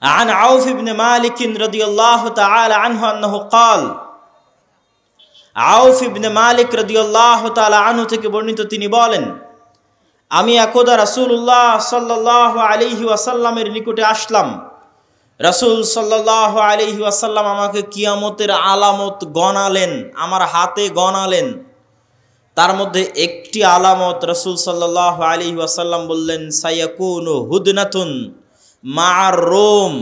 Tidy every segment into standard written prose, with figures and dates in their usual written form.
عن عوف بن مالك رضي الله تعالى عنه أنه قال আউফ ইবনে মালিক রাদিয়াল্লাহু তাআলা আনহু থেকে বর্ণিত তিনি বলেন আমি একদা রাসূলুল্লাহ সাল্লাল্লাহু আলাইহি ওয়াসাল্লামের নিকটে আসলাম। রাসূল সাল্লাল্লাহু আলাইহি ওয়াসাল্লাম আমাকে কিয়ামতের আলামত গণালেন, আমার হাতে গণালেন। তার মধ্যে একটি আলামত রাসূল সাল্লাল্লাহু আলাইহি ওয়াসাল্লাম বললেন সায়াকুনু হুদনাতুন মা'আর রোম,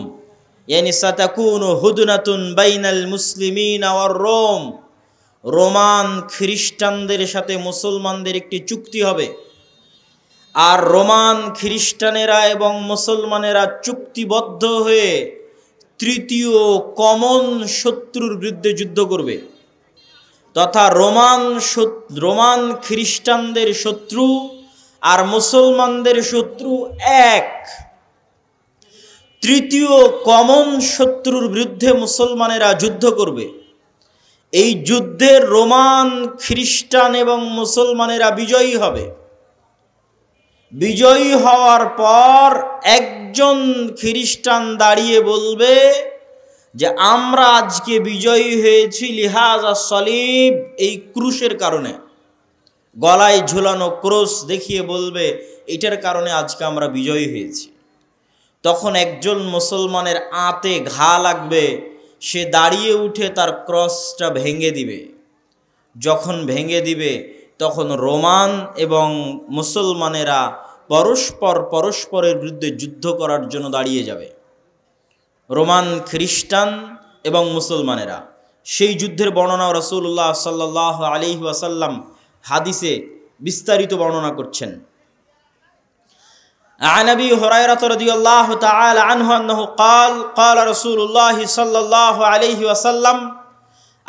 ইয়ানি সাতাকুনু হুদনাতুন বাইনাল মুসলিমিনা ওয়ার রোম। রোমান খ্রিস্টানদের সাথে মুসলমানদের একটি চুক্তি হবে, আর রোমান খ্রিস্টানেরা এবং মুসলমানেরা চুক্তিবদ্ধ হয়ে তৃতীয় কমন শত্রুর বিরুদ্ধে যুদ্ধ করবে, তথা রোমান খ্রিস্টানদের শত্রু আর মুসলমানদের শত্রু এক। তৃতীয় কমন শত্রুর বিরুদ্ধে মুসলমানেরা যুদ্ধ করবে। এই যুদ্ধে রোমান খ্রিস্টান এবং মুসলমানেরা বিজয়ী হবে। বিজয়ী হওয়ার পর একজন খ্রিস্টান দাঁড়িয়ে বলবে যে আমরা আজকে বিজয়ী হয়েছি লিহাজা সলিব, এই ক্রুশের কারণে, গলায় ঝুলানো ক্রুশ দেখিয়ে বলবে এটার কারণে আজকে আমরা বিজয়ী হয়েছি। তখন একজন মুসলমানের আঁতে ঘা লাগবে, সে দাঁড়িয়ে উঠে তার ক্রসটা ভেঙে দিবে। যখন ভেঙে দিবে তখন রোমান এবং মুসলমানেরা পরস্পরের বিরুদ্ধে যুদ্ধ করার জন্য দাঁড়িয়ে যাবে। রোমান খ্রিস্টান এবং মুসলমানেরা। সেই যুদ্ধের বর্ণনা রাসূলুল্লাহ সাল্লাল্লাহু আলাইহি ওয়াসাল্লাম হাদিসে বিস্তারিত বর্ণনা করছেন। عن أبي هريرة رضي الله تعالى عنه أنه قال قال رسول الله صلى الله عليه وسلم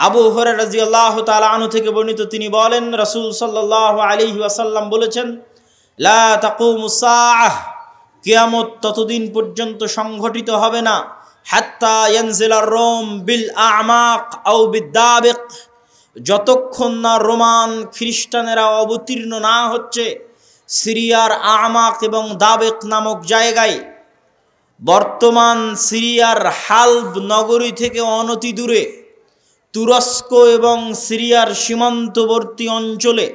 আবু হুরায়রা রাদিয়াল্লাহু তাআলা আনহু থেকে বর্ণিত তিনি বলেন রাসূল সাল্লাল্লাহু আলাইহি ওয়াসাল্লাম বলেছেন লা তাকুমুস সাআহ, কিয়ামত ততদিন পর্যন্ত সংঘটিত হবে না হাত্তা ইয়ানজিলার রোম বিল আ'মাক আও বিদাবিক, যতক্ষণ না রোমান খ্রিস্টানেরা অবতীর্ণ না হচ্ছে সিরিয়ার আমাক এবং দাবেক নামক জায়গায়। বর্তমান সিরিয়ার হালব নগরী থেকে অনতি দূরে তুরস্ক এবং সিরিয়ার সীমান্তবর্তী অঞ্চলে,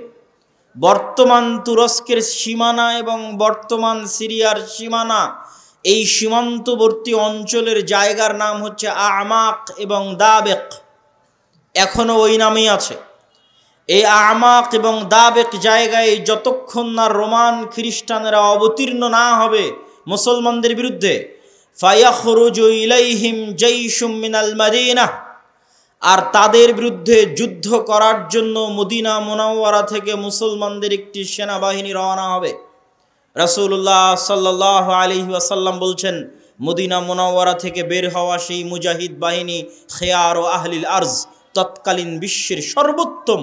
বর্তমান তুরস্কের সীমানা এবং বর্তমান সিরিয়ার সীমানা, এই সীমান্তবর্তী অঞ্চলের জায়গার নাম হচ্ছে আমাক এবং দাবেক, এখনও ওই নামেই আছে। এই আমাক এবং দাবেক জায়গায় যতক্ষণ না রোমান খ্রিস্টানেরা অবতীর্ণ না হবে মুসলমানদের বিরুদ্ধে, ফায়াখরুজু ইলাইহিম জাইশুম মিনাল মাদিনাহ, আর তাদের বিরুদ্ধে যুদ্ধ করার জন্য মদিনা মুনাওয়ারা থেকে মুসলমানদের একটি সেনাবাহিনী রওনা হবে। রাসূলুল্লাহ সাল্লাল্লাহু আলাইহি ওয়াসাল্লাম বলছেন মদিনা মুনাওয়ারা থেকে বের হওয়া সেই মুজাহিদ বাহিনী খিয়ার ও আহলিল আরজ, তৎকালীন বিশ্বের সর্বোত্তম,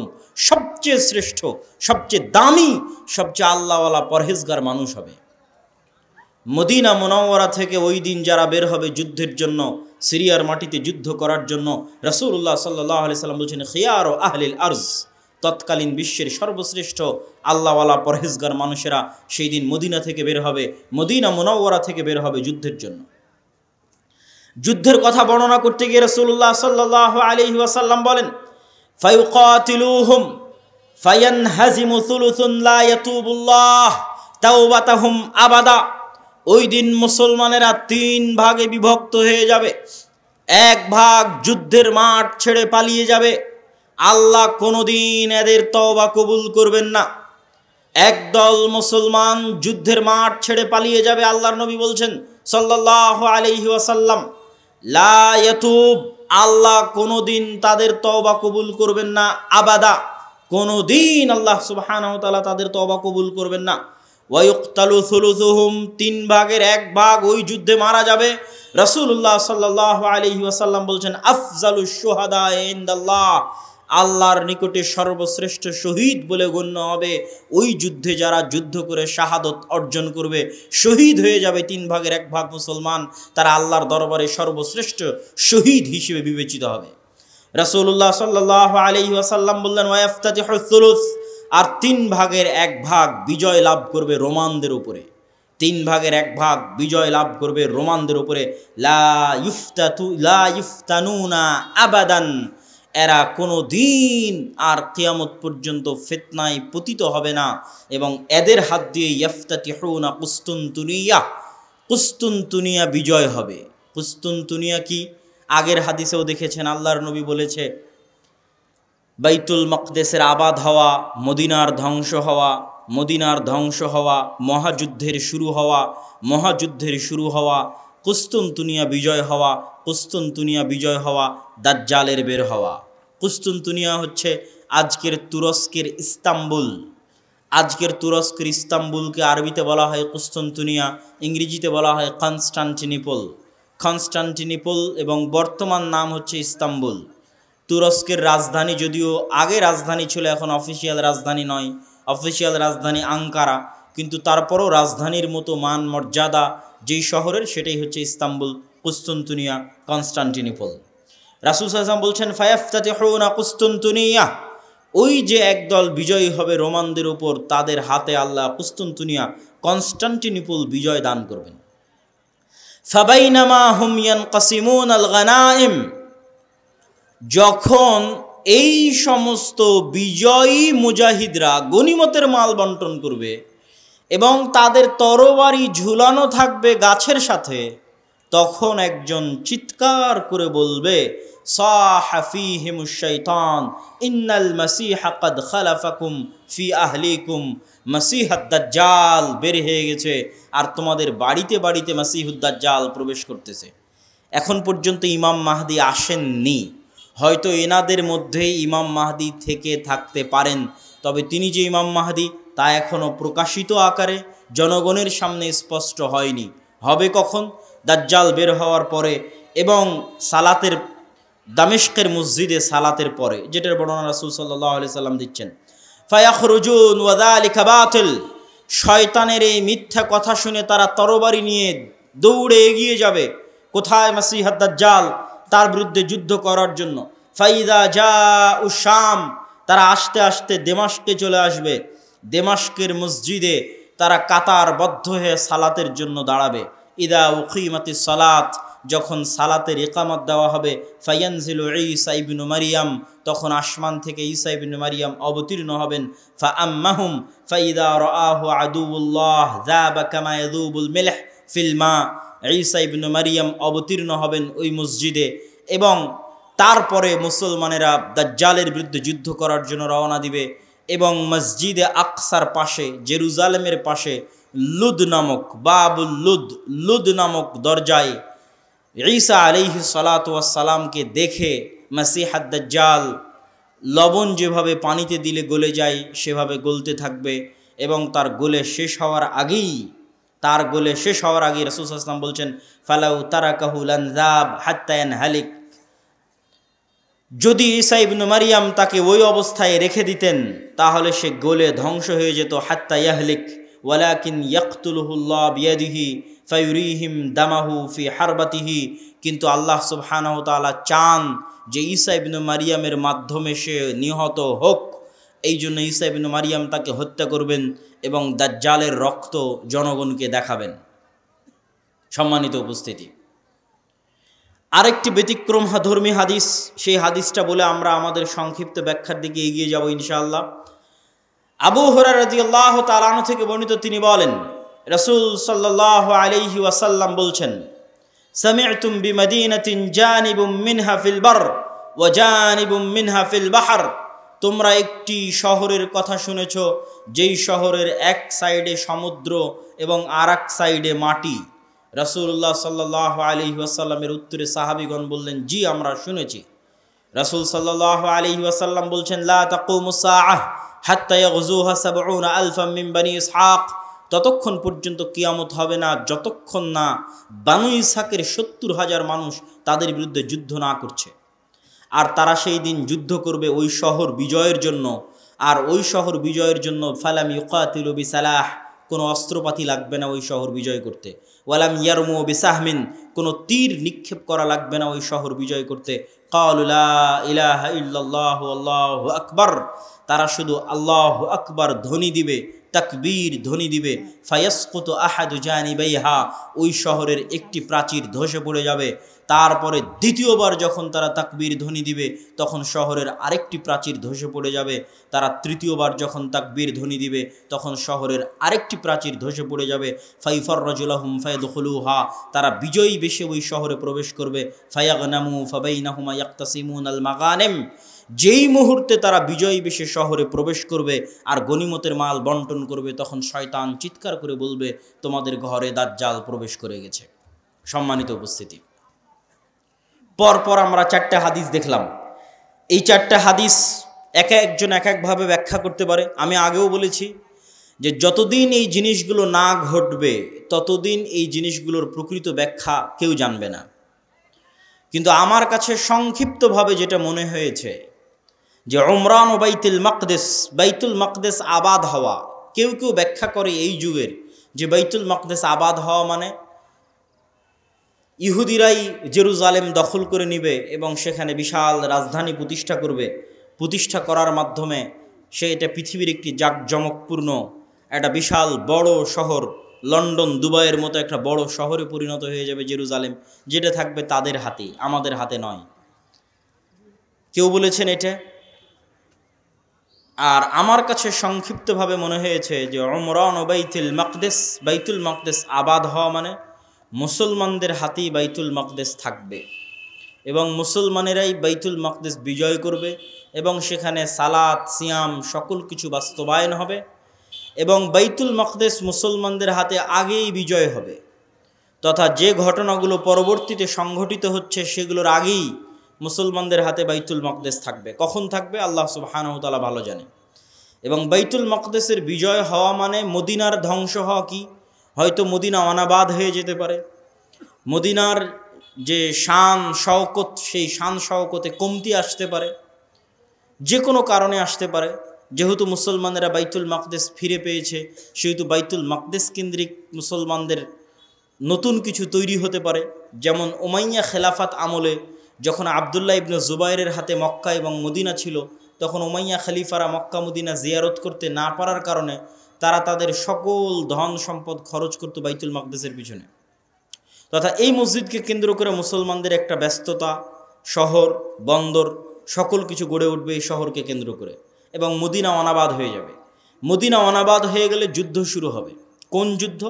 সবচেয়ে শ্রেষ্ঠ, সবচেয়ে দামি, সবচেয়ে আল্লাহওয়ালা পরহেজগার মানুষ হবে। মদিনা মুনাওয়ারা থেকে ওই দিন যারা বের হবে যুদ্ধের জন্য, সিরিয়ার মাটিতে যুদ্ধ করার জন্য, রাসূলুল্লাহ সাল্লাল্লাহু আলাইহি সাল্লাম বলছেন খিয়ার ও আহলিল আরজ, তৎকালীন বিশ্বের সর্বশ্রেষ্ঠ আল্লাহওয়ালা পরহেজগার মানুষেরা সেই দিন মদিনা থেকে বের হবে, মদিনা মুনাওয়ারা থেকে বের হবে যুদ্ধের জন্য। যুদ্ধের কথা বর্ণনা করতে গিয়ে রাসূলুল্লাহ সাল্লাল্লাহু আলাইহি ওয়াসাল্লাম বলেন ফায়ুকাতিলুহুম ফায়ানহাজিমু সুলুসুন লা ইয়াতুবুল্লাহ তাওবাতাহুম আবাদা, ওই দিন মুসলমানেরা 3 ভাগে বিভক্ত হয়ে যাবে। এক ভাগ যুদ্ধের মাঠ ছেড়ে পালিয়ে যাবে, আল্লাহ কোনোদিন এদের তওবা কবুল করবেন না। একদল মুসলমান যুদ্ধের মাঠ ছেড়ে পালিয়ে যাবে, আল্লাহর নবী বলছেন সাল্লাল্লাহু আলাইহি ওয়াসাল্লাম লা ইয়াতুব, আল্লাহ কোনোদিন তাদের তওবা কবুল করবেন না, আবাদা, কোনোদিন আল্লাহ সুবহানাহু ওয়া তাআলা তাদের তওবা কবুল করবেন না। ওয়া ইউকতালু সুলুসুহুম, 3 ভাগের 1 ভাগ ওই যুদ্ধে মারা যাবে। রাসূলুল্লাহ সাল্লাল্লাহু আলাইহি ওয়াসাল্লাম বলছেন আফজালুশ শুহাদা ইনদাল্লাহ, আল্লাহর নিকটে সর্বশ্রেষ্ঠ শহীদ বলে গণ্য হবে ওই যুদ্ধে যারা যুদ্ধ করে শাহাদত অর্জন করবে, শহীদ হয়ে যাবে 3 ভাগের 1 ভাগ মুসলমান, তারা আল্লাহর দরবারে সর্বশ্রেষ্ঠ শহীদ হিসেবে বিবেচিত হবে। রাসূলুল্লাহ সাল্লাল্লাহু আলাইহি ওয়াসাল্লাম বললেন ওয়া ইফতাতিহুস সুলুস, আর 3 ভাগের 1 ভাগ বিজয় লাভ করবে রোমানদের উপরে। 3 ভাগের 1 ভাগ বিজয় লাভ করবে রোমানদের উপরে। লা ইফতানুনা আবাদান, এরা কোনো দিন আর কিয়ামত পর্যন্ত ফিতনায় পতিত হবে না, এবং এদের হাত দিয়ে ইফতাতিহুনা কুস্তুনতুনিয়া বিজয় হবে। কুস্তুনতুনিয়া কি? আগের হাদিসেও দেখেছেন আল্লাহর নবী বলেছে বাইতুল মাকদেসের আবাদ হওয়া, মদিনার ধ্বংস হওয়া, মহাযুদ্ধের শুরু হওয়া, কুস্তুনতুনিয়া বিজয় হওয়া, দাজ্জালের বের হওয়া। কুস্তুনতুনিয়া হচ্ছে আজকের তুরস্কের ইস্তাম্বুলকে আরবিতে বলা হয় কুস্তুনতুনিয়া, ইংরেজিতে বলা হয় কনস্টান্টিনিপল এবং বর্তমান নাম হচ্ছে ইস্তাম্বুল। তুরস্কের রাজধানী, যদিও আগে রাজধানী ছিল, এখন অফিসিয়াল রাজধানী নয়, অফিসিয়াল রাজধানী আঙ্কারা, কিন্তু তারপরও রাজধানীর মতো মান মর্যাদা যেই শহরের, সেটাই হচ্ছে ইস্তাম্বুল, কুস্তুনতুনিয়া, কনস্টান্টিনিপল। রাসূল সাল্লাল্লাহু আলাইহি ওয়াসাল্লাম বলছেন ফায়াফতাতিহুনা কুস্তুনতুনিয়া, ওই যে একদল বিজয়ী হবে রোমানদের উপর, তাদের হাতে আল্লাহ কুস্তুনতুনিয়া, কনস্টান্টিনিপল বিজয় দান করবেন। ফাবাইনামা হুম ইয়ানকাসিমুনাল গানাইম, যখন এই সমস্ত বিজয়ী মুজাহিদরা গনিমতের মাল বন্টন করবে এবং তাদের তরবারি ঝুলানো থাকবে গাছের সাথে, তখন একজন চিৎকার করে বলবে সাহা ফীহিমুশ শাইতান ইন্নাল মাসীহা ক্বাদ খালাফাকুম ফি আহলিকুম, মাসীহুদ দাজ্জাল বের হয়ে গেছে আর তোমাদের বাড়িতে বাড়িতে মাসীহুদ দাজ্জাল প্রবেশ করতেছে। এখন পর্যন্ত ইমাম মাহদি আসেননি, হয়তো এনাদের মধ্যেই ইমাম মাহদি থেকে থাকতে পারেন, তবে তিনি যে ইমাম মাহদি তা এখনও প্রকাশিত আকারে জনগণের সামনে স্পষ্ট হয়নি। হবে কখন? দাজ্জাল বের হওয়ার পরে এবং সালাতের দামেস্কের মসজিদে সালাতের পরে, যেটার বর্ণনা রাসূল সাল্লাল্লাহু আলাইহি সাল্লাম দিচ্ছেন। ফায়াখরুজুন ওয়া যালিকা বাতিল, শয়তানের এই মিথ্যা কথা শুনে তারা তরবারি নিয়ে দৌড়ে এগিয়ে যাবে কোথায়? মাসীহুদ দাজ্জাল, তার বিরুদ্ধে যুদ্ধ করার জন্য। ফাইদা জাউ শাম, তারা আস্তে আস্তে দেমাশকে চলে আসবে। দেমাশকের মসজিদে তারা কাতারবদ্ধ হয়ে সালাতের জন্য দাঁড়াবে। ইদা উকিমাতিস সালাত, যখন সালাতের ইকামত দেওয়া হবে, ফায়ানজিলু ঈসা ইবনু মারিয়াম, তখন আসমান থেকে ঈসা ইবনু মারিয়াম অবতীর্ণ হবেন। ফাআম্মাহুম ফাইদা রাআহু আদুউল্লাহ যাবা কামা ইয়াযুবুল মিলহ ফিল মা, ঈসা ইবনু মারিয়াম অবতীর্ণ হবেন ওই মসজিদে, এবং তারপরে মুসলমানেরা দাজ্জালের বিরুদ্ধে যুদ্ধ করার জন্য রওনা দিবে। এবং মসজিদে আকসার পাশে, জেরুজালেমের পাশে লুদ নামক বাবুল লুদ নামক দরজায় ঈসা আলাইহিস সালাতু ওয়াস সালামকে দেখে মাসীহুদ দাজ্জাল লবণ যেভাবে পানিতে দিলে গলে যায় সেভাবে গলতে থাকবে, এবং তার গলে শেষ হওয়ার আগেই রাসূল সাল্লাল্লাহু আলাইহি ওয়াসাল্লাম বলছেন ফালাউ তারাকাহু লানযাব হাত্তা ইয়ানহালিক, যদি ঈসা ইবনু মারিয়াম তাকে ওই অবস্থায় রেখে দিতেন তাহলে সে গলে ধ্বংস হয়ে যেত। হাত্তা ইয়াহলিক ওয়ালাকিন ইয়াকতুলুহুল্লাহ বিয়াদিহি ফায়ুরিহিম দামাহু ফি হারবাতিহি, কিন্তু আল্লাহ সুবহানাহু ওয়া তাআলা চান যে ঈসা ইবনু মারিয়ামের মাধ্যমে সে নিহত হোক, এই জন্য ঈসা ইবনু মারিয়াম তাকে হত্যা করবেন এবং দাজ্জালের রক্ত জনগণকে দেখাবেন। সম্মানিত উপস্থিতি, আরেকটি ব্যতিক্রম ধর্মী হাদিস, সেই হাদিসটা বলে আমরা আমাদের সংক্ষিপ্ত ব্যাখ্যার দিকে এগিয়ে যাব ইনশাআল্লাহ। আবু হুরায়রা রাদিয়াল্লাহু তাআলা আনহু থেকে বর্ণিত, তিনি বলেন রাসূল সাল্লাল্লাহু আলাইহি ওয়াসাল্লাম বলছেন সামি'তুম বিমাদিনাতিন জানিবুম মিনহা ফিল বার ওয়া জানিবুম মিনহা ফিল বাহর, তোমরা একটি শহরের কথা শুনেছ যেই শহরের এক সাইডে সমুদ্র এবং আরেক সাইডে মাটি। রাসূলুল্লাহ সাল্লাল্লাহু আলাইহি ওয়াসাল্লামের উত্তরে সাহাবীগণ বললেন জি আমরা শুনেছি। রাসূল সাল্লাল্লাহু আলাইহি ওয়াসাল্লাম বলছেন লা তাকুমুস সাআহ হাত্তা ইয়াগজুহা ৭০,০০০ মিন বনি ইসহাক, ততক্ষণ পর্যন্ত কিয়ামত হবে না যতক্ষণ না বানু ইসহাকের ৭০,০০০ মানুষ তাদের বিরুদ্ধে যুদ্ধ না করছে। আর তারা সেই দিন যুদ্ধ করবে ওই শহর বিজয়ের জন্য, আর ওই শহর বিজয়ের জন্য ফালাম ইউকাতিলু বিসালাহ, কোনো অস্ত্রপাতি লাগবে না ওই শহর বিজয় করতে। ওয়ালাম ইয়ারমু বিসাহমিন, কোনো তীর নিক্ষেপ করা লাগবে না ওই শহর বিজয় করতে। ক্বালু লা ইলাহা ইল্লাল্লাহু আল্লাহু আকবার, তারা শুধু আল্লাহু আকবার ধ্বনি দিবে, তাকবীর ধ্বনি দিবে, ফায়াসকুতু আহাদু জানিবাইহা, ওই শহরের একটি প্রাচীর ধসে পড়ে যাবে। তারপরে দ্বিতীয়বার যখন তারা তাকবীর ধ্বনি দিবে তখন শহরের আরেকটি প্রাচীর ধসে পড়ে যাবে। তারা তৃতীয়বার যখন তাকবীর ধ্বনি দিবে তখন শহরের আরেকটি প্রাচীর ধসে পড়ে যাবে। ফাইফাররাজুলাহুম ফায়াদখুলুহা, তারা বিজয়ী বেশে ওই শহরে প্রবেশ করবে। ফায়াগনামু ফাবাইনাহুমা ইয়াকতাসিমুনাল মাগানিম, যেই মুহূর্তে তারা বিজয়ী বেশে শহরে প্রবেশ করবে আর গনিমতের মাল বন্টন করবে, তখন শয়তান চিৎকার করে বলবে, তোমাদের ঘরে দাজ্জাল প্রবেশ করে গেছে। সম্মানিত উপস্থিতি, পরপর আমরা 4টা হাদিস দেখলাম। এই 4টা হাদিস এক একজন এক একভাবে ব্যাখ্যা করতে পারে। আমি আগেও বলেছি যে যতদিন এই জিনিসগুলো না ঘটবে ততদিন এই জিনিসগুলোর প্রকৃত ব্যাখ্যা কেউ জানবে না। কিন্তু আমার কাছে সংক্ষিপ্তভাবে যেটা মনে হয়েছে যে উমরান ও বাইতুল মাকদেস আবাদ হওয়া, কেউ কেউ ব্যাখ্যা করে এই যুগের যে বাইতুল মাকদেস আবাদ হওয়া মানে ইহুদিরাই জেরুজালেম দখল করে নিবে এবং সেখানে বিশাল রাজধানী প্রতিষ্ঠা করবে। প্রতিষ্ঠা করার মাধ্যমে সে এটা পৃথিবীর একটি জাঁকজমকপূর্ণ একটা বিশাল বড় শহর, লন্ডন দুবাইয়ের মতো একটা বড় শহরে পরিণত হয়ে যাবে জেরুজালেম, যেটা থাকবে তাদের হাতে, আমাদের হাতে নয়। কেউ বলেছেন এটা। আর আমার কাছে সংক্ষিপ্তভাবে মনে হয়েছে যে উমরান ও বাইতুল মাকদেস আবাদ হওয়া মানে মুসলমানদের হাতেই বাইতুল মাকদেস থাকবে এবং মুসলমানেরাই বাইতুল মাকদেস বিজয় করবে এবং সেখানে সালাত সিয়াম সকল কিছু বাস্তবায়ন হবে এবং বাইতুল মাকদেস মুসলমানদের হাতে আগেই বিজয় হবে, তথা যে ঘটনাগুলো পরবর্তীতে সংঘটিত হচ্ছে সেগুলোর আগেই মুসলমানদের হাতে বাইতুল মাকদেস থাকবে। কখন থাকবে আল্লাহ সুবহানাহু ওয়া তাআলা ভালো জানে। এবং বাইতুল মাকদেসের বিজয় হওয়া মানে মদিনার ধ্বংস হওয়া কি? হয়তো মদিনা অনাবাদ হয়ে যেতে পারে, মদিনার যে শান শওকত সেই শান শওকতে কমতি আসতে পারে, যে কোনো কারণে আসতে পারে। যেহেতু মুসলমানেরা বাইতুল মাকদেস ফিরে পেয়েছে সেহেতু বাইতুল মাকদেস কেন্দ্রিক মুসলমানদের নতুন কিছু তৈরি হতে পারে। যেমন উমাইয়া খেলাফাত আমলে যখন আবদুল্লাহ ইবনে জুবাইরের হাতে মক্কা এবং মদিনা ছিল, তখন উমাইয়া খলিফারা মক্কা মদিনা জিয়ারত করতে না পারার কারণে তারা তাদের সকল ধন সম্পদ খরচ করত বাইতুল মাকদেসের পিছনে। তথা এই মসজিদকে কেন্দ্র করে মুসলমানদের একটা ব্যস্ততা, শহর বন্দর সকল কিছু গড়ে উঠবে এই শহরকে কেন্দ্র করে এবং মদিনা অনাবাদ হয়ে যাবে। মদিনা অনাবাদ হয়ে গেলে যুদ্ধ শুরু হবে। কোন যুদ্ধ?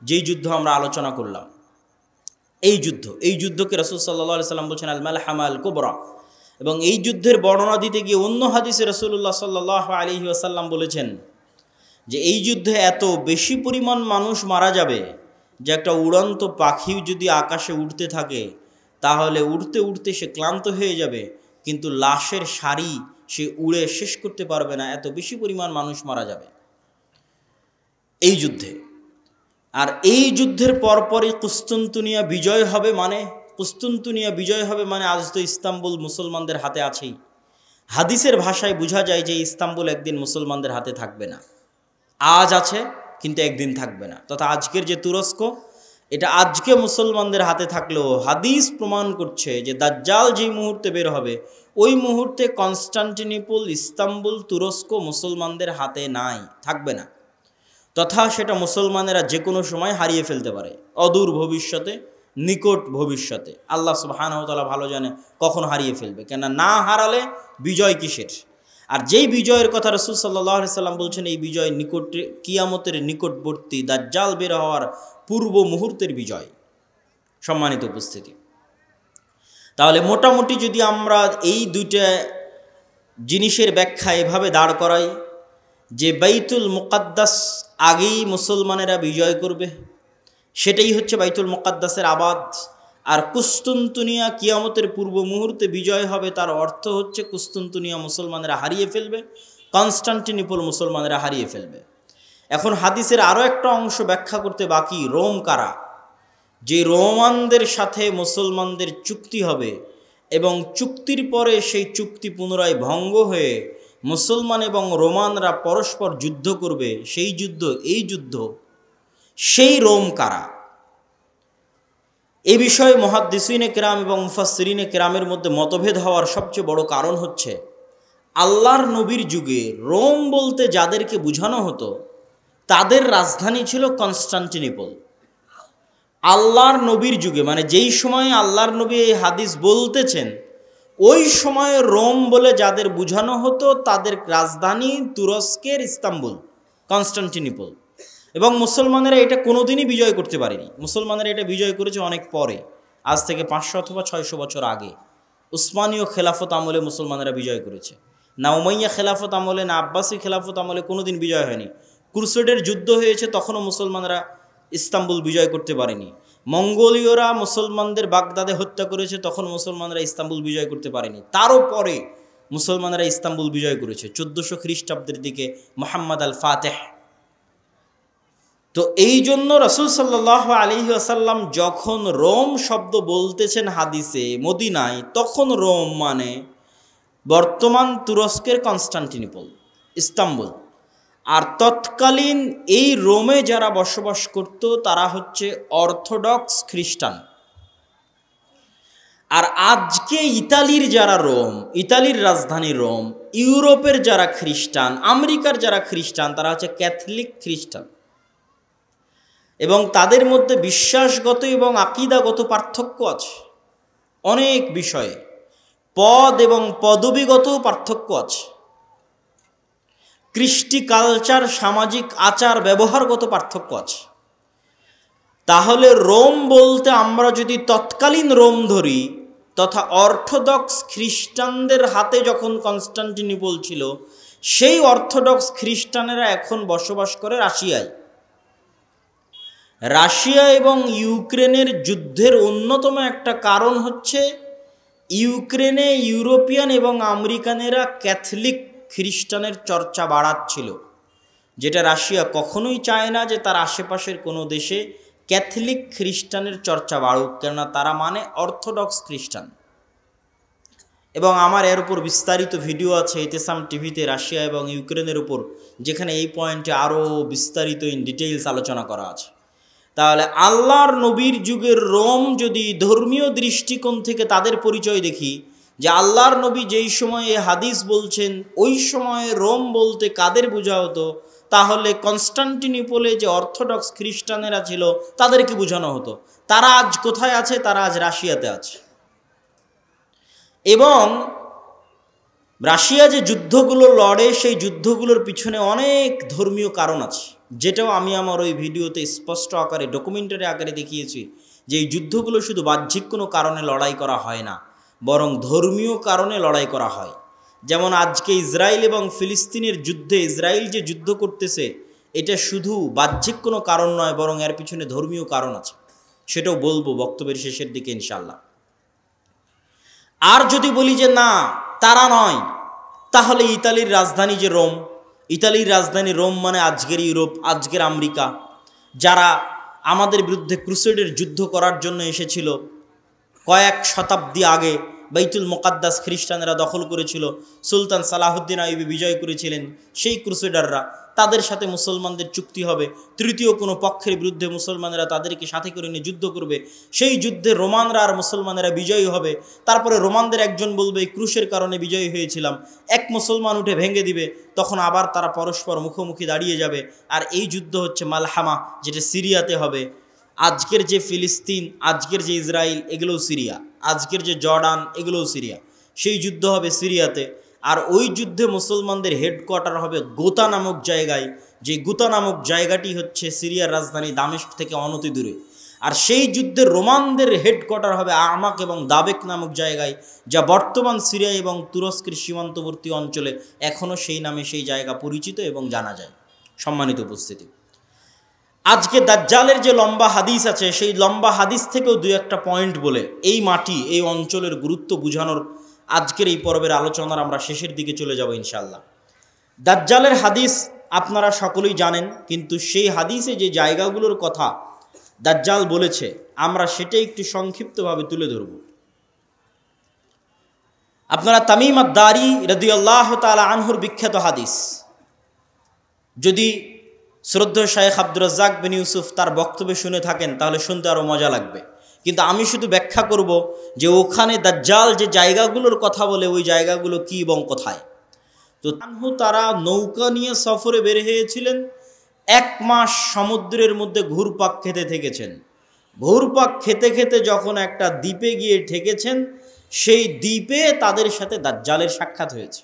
যেই যুদ্ধ আমরা আলোচনা করলাম, এই যুদ্ধকে রাসূল সাল্লাল্লাহু আলাইহি সাল্লাম বলছেন আল মালহামা আল কুবরা। এবং এই যুদ্ধের বর্ণনা দিতে গিয়ে অন্য হাদিসে রাসূলুল্লাহ সাল্লাল্লাহু আলাইহি ওয়াসাল্লাম বলেছেন যে এই যুদ্ধে এত বেশি পরিমাণ মানুষ মারা যাবে যে একটা উড়ন্ত পাখি যদি আকাশে উড়তে থাকে তাহলে উড়তে উড়তে সে ক্লান্ত হয়ে যাবে, কিন্তু লাশের সারি সে উড়ে শেষ করতে পারবে না, এত বেশি পরিমাণ মানুষ মারা যাবে এই যুদ্ধে। আর এই যুদ্ধের পরপরই কুস্তুনতুনিয়া বিজয় হবে। মানে আজ তো ইস্তাম্বুল মুসলমানদের হাতে আছেই। হাদিসের ভাষায় বোঝা যায় যে ইস্তাম্বুল একদিন মুসলমানদের হাতে থাকবে না। আজ আছে কিন্তু একদিন থাকবে না। তথা আজকের যে তুরস্ক, এটা আজকে মুসলমানদের হাতে থাকলেও হাদিস প্রমাণ করছে যে দাজ্জাল যেই মুহূর্তে বের হবে ওই মুহূর্তে কনস্টান্টিনোপল, ইস্তাম্বুল, তুরস্ক মুসলমানদের হাতে নাই, থাকবে না। তথা সেটা মুসলমানেরা যে কোনো সময় হারিয়ে ফেলতে পারে, অদূর ভবিষ্যতে, নিকট ভবিষ্যতে। আল্লাহ সুবহানাহু ওয়া তাআলা ভালো জানে কখন হারিয়ে ফেলবে, কেন না হারালে বিজয় কিসের? আর যেই বিজয়ের কথা রাসূল সাল্লাল্লাহু আলাইহি সাল্লাম বলছেন এই বিজয় নিকটে, কিয়ামতের নিকটবর্তী, দাজ্জাল বের হওয়ার পূর্ব মুহূর্তের বিজয়। সম্মানিত উপস্থিতি, তাহলে মোটামুটি যদি আমরা এই দুইটা জিনিসের ব্যাখ্যা এভাবে দাঁড় করাই যে বাইতুল মুকাদ্দাস আগেই মুসলমানেরা বিজয় করবে, সেটাই হচ্ছে বাইতুল মুকাদ্দাসের আবাদ। আর কুস্তুনতুনিয়া কিয়ামতের পূর্ব মুহূর্তে বিজয় হবে, তার অর্থ হচ্ছে কুস্তুনতুনিয়া মুসলমানেরা হারিয়ে ফেলবে, কনস্টান্টিনোপল মুসলমানেরা হারিয়ে ফেলবে। এখন হাদিসের আরও একটা অংশ ব্যাখ্যা করতে বাকি, রোম কারা? যে রোমানদের সাথে মুসলমানদের চুক্তি হবে এবং চুক্তির পরে সেই চুক্তি পুনরায় ভঙ্গ হয়ে মুসলমান এবং রোমানরা পরস্পর যুদ্ধ করবে, সেই যুদ্ধ, এই যুদ্ধ, সেই রোম কারা? এ বিষয়ে মুহাদ্দিসিনে কেরাম এবং মুফাসসিরিনে কেরামের মধ্যে মতভেদ হওয়ার সবচেয়ে বড় কারণ হচ্ছে আল্লাহর নবীর যুগে রোম বলতে যাদেরকে বোঝানো হতো তাদের রাজধানী ছিল কনস্টান্টিনোপল। আল্লাহর নবীর যুগে, মানে যেই সময়ে আল্লাহর নবী এই হাদিস বলতেছেন, ওই সময়ে রোম বলে যাদের বোঝানো হতো তাদের রাজধানী তুরস্কের ইস্তাম্বুল, কনস্টান্টিনোপল। এবং মুসলমানেরা এটা কোনোদিনই বিজয় করতে পারেনি। মুসলমানেরা এটা বিজয় করেছে অনেক পরে, আজ থেকে 500 অথবা 600 বছর আগে। উসমানীয় খেলাফত আমলে মুসলমানেরা বিজয় করেছে, না উমাইয়া খেলাফত আমলে, না আব্বাসী খেলাফত আমলে কোনোদিন বিজয় হয়নি। ক্রুসেডের যুদ্ধ হয়েছে, তখনও মুসলমানরা ইস্তাম্বুল বিজয় করতে পারেনি। মঙ্গোলীয়রা মুসলমানদের বাগদাদে হত্যা করেছে, তখন মুসলমানরা ইস্তাম্বুল বিজয় করতে পারেনি। তারও পরে মুসলমানরা ইস্তাম্বুল বিজয় করেছে 1400 খ্রিস্টাব্দের দিকে, মুহাম্মদ আল ফাতেহ। তো এই জন্য রাসূল সাল্লাল্লাহু আলাইহি ওয়াসাল্লাম যখন রোম শব্দ বলতেছেন হাদিসে মদিনায়, তখন রোম মানে বর্তমান তুরস্কের কনস্টান্টিনোপল, ইস্তাম্বুল। আর তৎকালীন এই রোমে যারা বসবাস করত তারা হচ্ছে অর্থোডক্স খ্রিস্টান। আর আজকে ইতালির যারা রোম, ইতালির রাজধানী রোম, ইউরোপের যারা খ্রিস্টান, আমেরিকার যারা খ্রিস্টান, তারা হচ্ছে ক্যাথলিক খ্রিস্টান। এবং তাদের মধ্যে বিশ্বাসগত এবং আকীদাগত পার্থক্য আছে অনেক বিষয়ে, পদ এবং পদবীগত পার্থক্য আছে, কৃষ্টি কালচার, সামাজিক আচার ব্যবহারগত পার্থক্য আছে। তাহলে রোম বলতে আমরা যদি তৎকালীন রোম ধরি, তথা অর্থোডক্স খ্রিস্টানদের হাতে যখন কনস্টান্টিনোপল ছিল, সেই অর্থোডক্স খ্রিস্টানেরা এখন বসবাস করে রাশিয়ায়। রাশিয়া এবং ইউক্রেনের যুদ্ধের অন্যতম একটা কারণ হচ্ছে ইউক্রেনে ইউরোপিয়ান এবং আমেরিকানেরা ক্যাথলিক খ্রিস্টানের চর্চা বাড়াচ্ছিল, যেটা রাশিয়া কখনোই চায় না যে তার আশেপাশের কোনো দেশে ক্যাথলিক খ্রিস্টানের চর্চা বাড়ুক, কেননা তারা মানে অর্থোডক্স খ্রিস্টান। এবং আমার এর উপর বিস্তারিত ভিডিও আছে ইতিসাম টিভিতে, রাশিয়া এবং ইউক্রেনের উপর, যেখানে এই পয়েন্টে আরও বিস্তারিত ইন ডিটেইলস আলোচনা করা আছে। তাহলে আল্লাহর নবীর যুগের রোম যদি ধর্মীয় দৃষ্টিকোণ থেকে তাদের পরিচয় দেখি, যে আল্লাহর নবী যেই সময়ে হাদিস বলছেন ওই সময়ে রোম বলতে কাদের বোঝা হতো, তাহলে কনস্টান্টিনোপলে যে অর্থোডক্স খ্রিস্টানেরা ছিল তাদেরকে বোঝানো হতো। তারা আজ কোথায় আছে? তারা আজ রাশিয়াতে আছে। এবং রাশিয়া যে যুদ্ধগুলো লড়ে, সেই যুদ্ধগুলোর পিছনে অনেক ধর্মীয় কারণ আছে, যেটাও আমি আমার ওই ভিডিওতে স্পষ্ট আকারে ডকুমেন্টারি আকারে দেখিয়েছি, যে এই যুদ্ধগুলো শুধু বাহ্যিক কোনো কারণে লড়াই করা হয় না, বরং ধর্মীয় কারণে লড়াই করা হয়। যেমন আজকে ইসরায়েল এবং ফিলিস্তিনের যুদ্ধে ইসরায়েল যে যুদ্ধ করতেছে, এটা শুধু বাহ্যিক কোনো কারণ নয়, বরং এর পিছনে ধর্মীয় কারণ আছে, সেটাও বলবো বক্তব্যের শেষের দিকে ইনশাল্লাহ। আর যদি বলি যে না তারা নয়, তাহলে ইতালির রাজধানী যে রোম, ইতালির রাজধানী রোম মানে আজকের ইউরোপ, আজকের আমেরিকা, যারা আমাদের বিরুদ্ধে ক্রুসেডের যুদ্ধ করার জন্য এসেছিল কয়েক শতাব্দী আগে, বাইতুল মুকাদ্দাস খ্রিস্টানেরা দখল করেছিল, সুলতান সালাহুদ্দিন আইয়ুবী বিজয় করেছিলেন, সেই ক্রুসেডাররা, তাদের সাথে মুসলমানদের চুক্তি হবে, তৃতীয় কোনো পক্ষের বিরুদ্ধে মুসলমানেরা তাদেরকে সাথে করে নিয়ে যুদ্ধ করবে, সেই যুদ্ধে রোমানরা আর মুসলমানেরা বিজয়ী হবে। তারপরে রোমানদের একজন বলবে ক্রুশের কারণে বিজয়ী হয়েছিলাম, এক মুসলমান উঠে ভেঙে দিবে, তখন আবার তারা পরস্পর মুখোমুখি দাঁড়িয়ে যাবে। আর এই যুদ্ধ হচ্ছে মালহামা, যেটা সিরিয়াতে হবে। আজকের যে ফিলিস্তিন, আজকের যে ইসরায়েল, এগুলোও সিরিয়া, আজকের যে জর্ডান, এগুলোও সিরিয়া। সেই যুদ্ধ হবে সিরিয়াতে। আর ওই যুদ্ধে মুসলমানদের হেডকোয়ার্টার হবে গোতা নামক জায়গায়, যে গোতা নামক জায়গাটি হচ্ছে সিরিয়ার রাজধানী দামেস্ক থেকে অনতি দূরে। আর সেই যুদ্ধে রোমানদের হেডকোয়ার্টার হবে আমাক এবং দাবেক নামক জায়গায়, যা বর্তমান সিরিয়া এবং তুরস্কের সীমান্তবর্তী অঞ্চলে এখনও সেই নামে সেই জায়গা পরিচিত এবং জানা যায়। সম্মানিত উপস্থিতি, আজকে দাজ্জালের যে লম্বা হাদিস আছে, সেই লম্বা হাদিস থেকেও দুই একটা পয়েন্ট বলে এই মাটি, এই অঞ্চলের গুরুত্ব বোঝানোর আজকের এই পর্বের আলোচনার আমরা শেষের দিকে চলে যাব ইনশাআল্লাহ। দাজ্জালের হাদিস আপনারা সকলেই জানেন, কিন্তু সেই হাদিসে যে জায়গাগুলোর কথা দাজ্জাল বলেছে, আমরা সেটাই একটু সংক্ষিপ্তভাবে তুলে ধরব। আপনারা তামিম আদ-দারি রাদিয়াল্লাহু তাআলা আনহুর বিখ্যাত হাদিস, যদি শ্রদ্ধেয় শায়েখ আব্দুর রাজ্জাক বিন ইউসুফ তার বক্তব্য শুনে থাকেন তাহলে শুনতে আরও মজা লাগবে, কিন্তু আমি শুধু ব্যাখ্যা করব যে ওখানে দাজ্জাল যে জায়গাগুলোর কথা বলে ওই জায়গাগুলো কি এবং কোথায়। তো তারা নৌকা নিয়ে সফরে বের হয়েছিলেন 1 মাস সমুদ্রের মধ্যে ঘুরপাক খেতে থেকেছেন। ঘুরপাক খেতে খেতে যখন একটা দ্বীপে গিয়ে ঠেকেছেন, সেই দ্বীপে তাদের সাথে দাজ্জালের সাক্ষাৎ হয়েছে।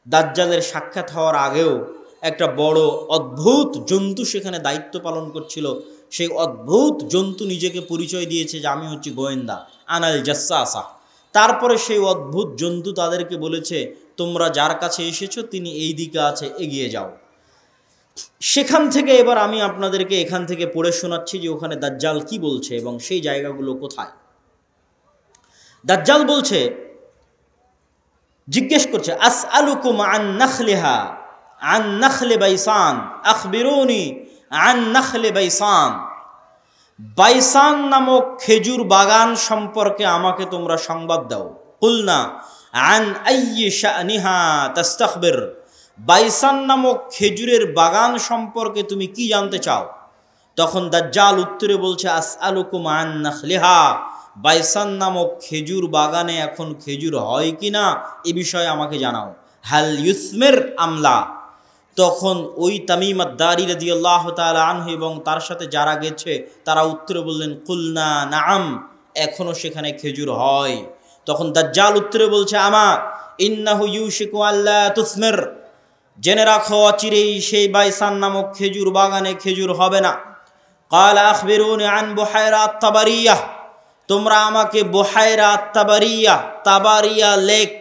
দাজ্জালের সাক্ষাৎ হওয়ার আগেও একটা বড় অদ্ভুত জন্তু সেখানে দায়িত্ব পালন করছিল। সেই অদ্ভুত জন্তু নিজেকে পরিচয় দিয়েছে যে আমি হচ্ছি গোয়েন্দা, আনাল জাসসাসা। তারপরে সেই অদ্ভুত জন্তু তাদেরকে বলেছে, তোমরা যার কাছে এসেছো তিনি এই দিকে আছে, এগিয়ে যাও। সেখান থেকে এবার আমি আপনাদেরকে এখান থেকে পড়ে শোনাচ্ছি যে ওখানে দাজ্জাল কি বলছে এবং সেই জায়গাগুলো কোথায়। দাজ্জাল বলছে, জিজ্ঞেস করছে, আসআলুকুম আন নাখলিহা আন নাখলে বাইসান আখবিরুনি আন নাখলে বাইসান। বাইসান নামক খেজুর বাগান সম্পর্কে আমাকে তোমরা সংবাদ দাও। কুলনা আন আইয়ি শানিহা তাস্তাখবির। বাইসান নামক খেজুরের বাগান সম্পর্কে তুমি কি জানতে চাও? তখন দাজ্জাল উত্তরে বলছে, আসআলুকুম আন নাখলিহা। বাইসান নামক খেজুর বাগানে এখন খেজুর হয় কিনা এ বিষয়ে আমাকে জানাও। হাল ইউসমির আমলা। তখন ওই তামিম আদ-দারি রাদিয়াল্লাহু তাআলা আনহু এবং তার সাথে যারা গেছে তারা উত্তরে বললেন, কুলনা নাআম, এখনো সেখানে খেজুর হয়। তখন দাজ্জাল উত্তরে বলছে, আমা ইন্নাহু ইউশিকু আল্লা তুসমির। জেনে রাখো অচিরেই সেই বাইসান নামক খেজুর বাগানে খেজুর হবে না। ক্বালা আখবিরুনি আন বুহাইরা আত-তাবারিয়া। তোমরা আমাকে বুহাইরা আত-তাবারিয়া, তাবারিয়া লেক,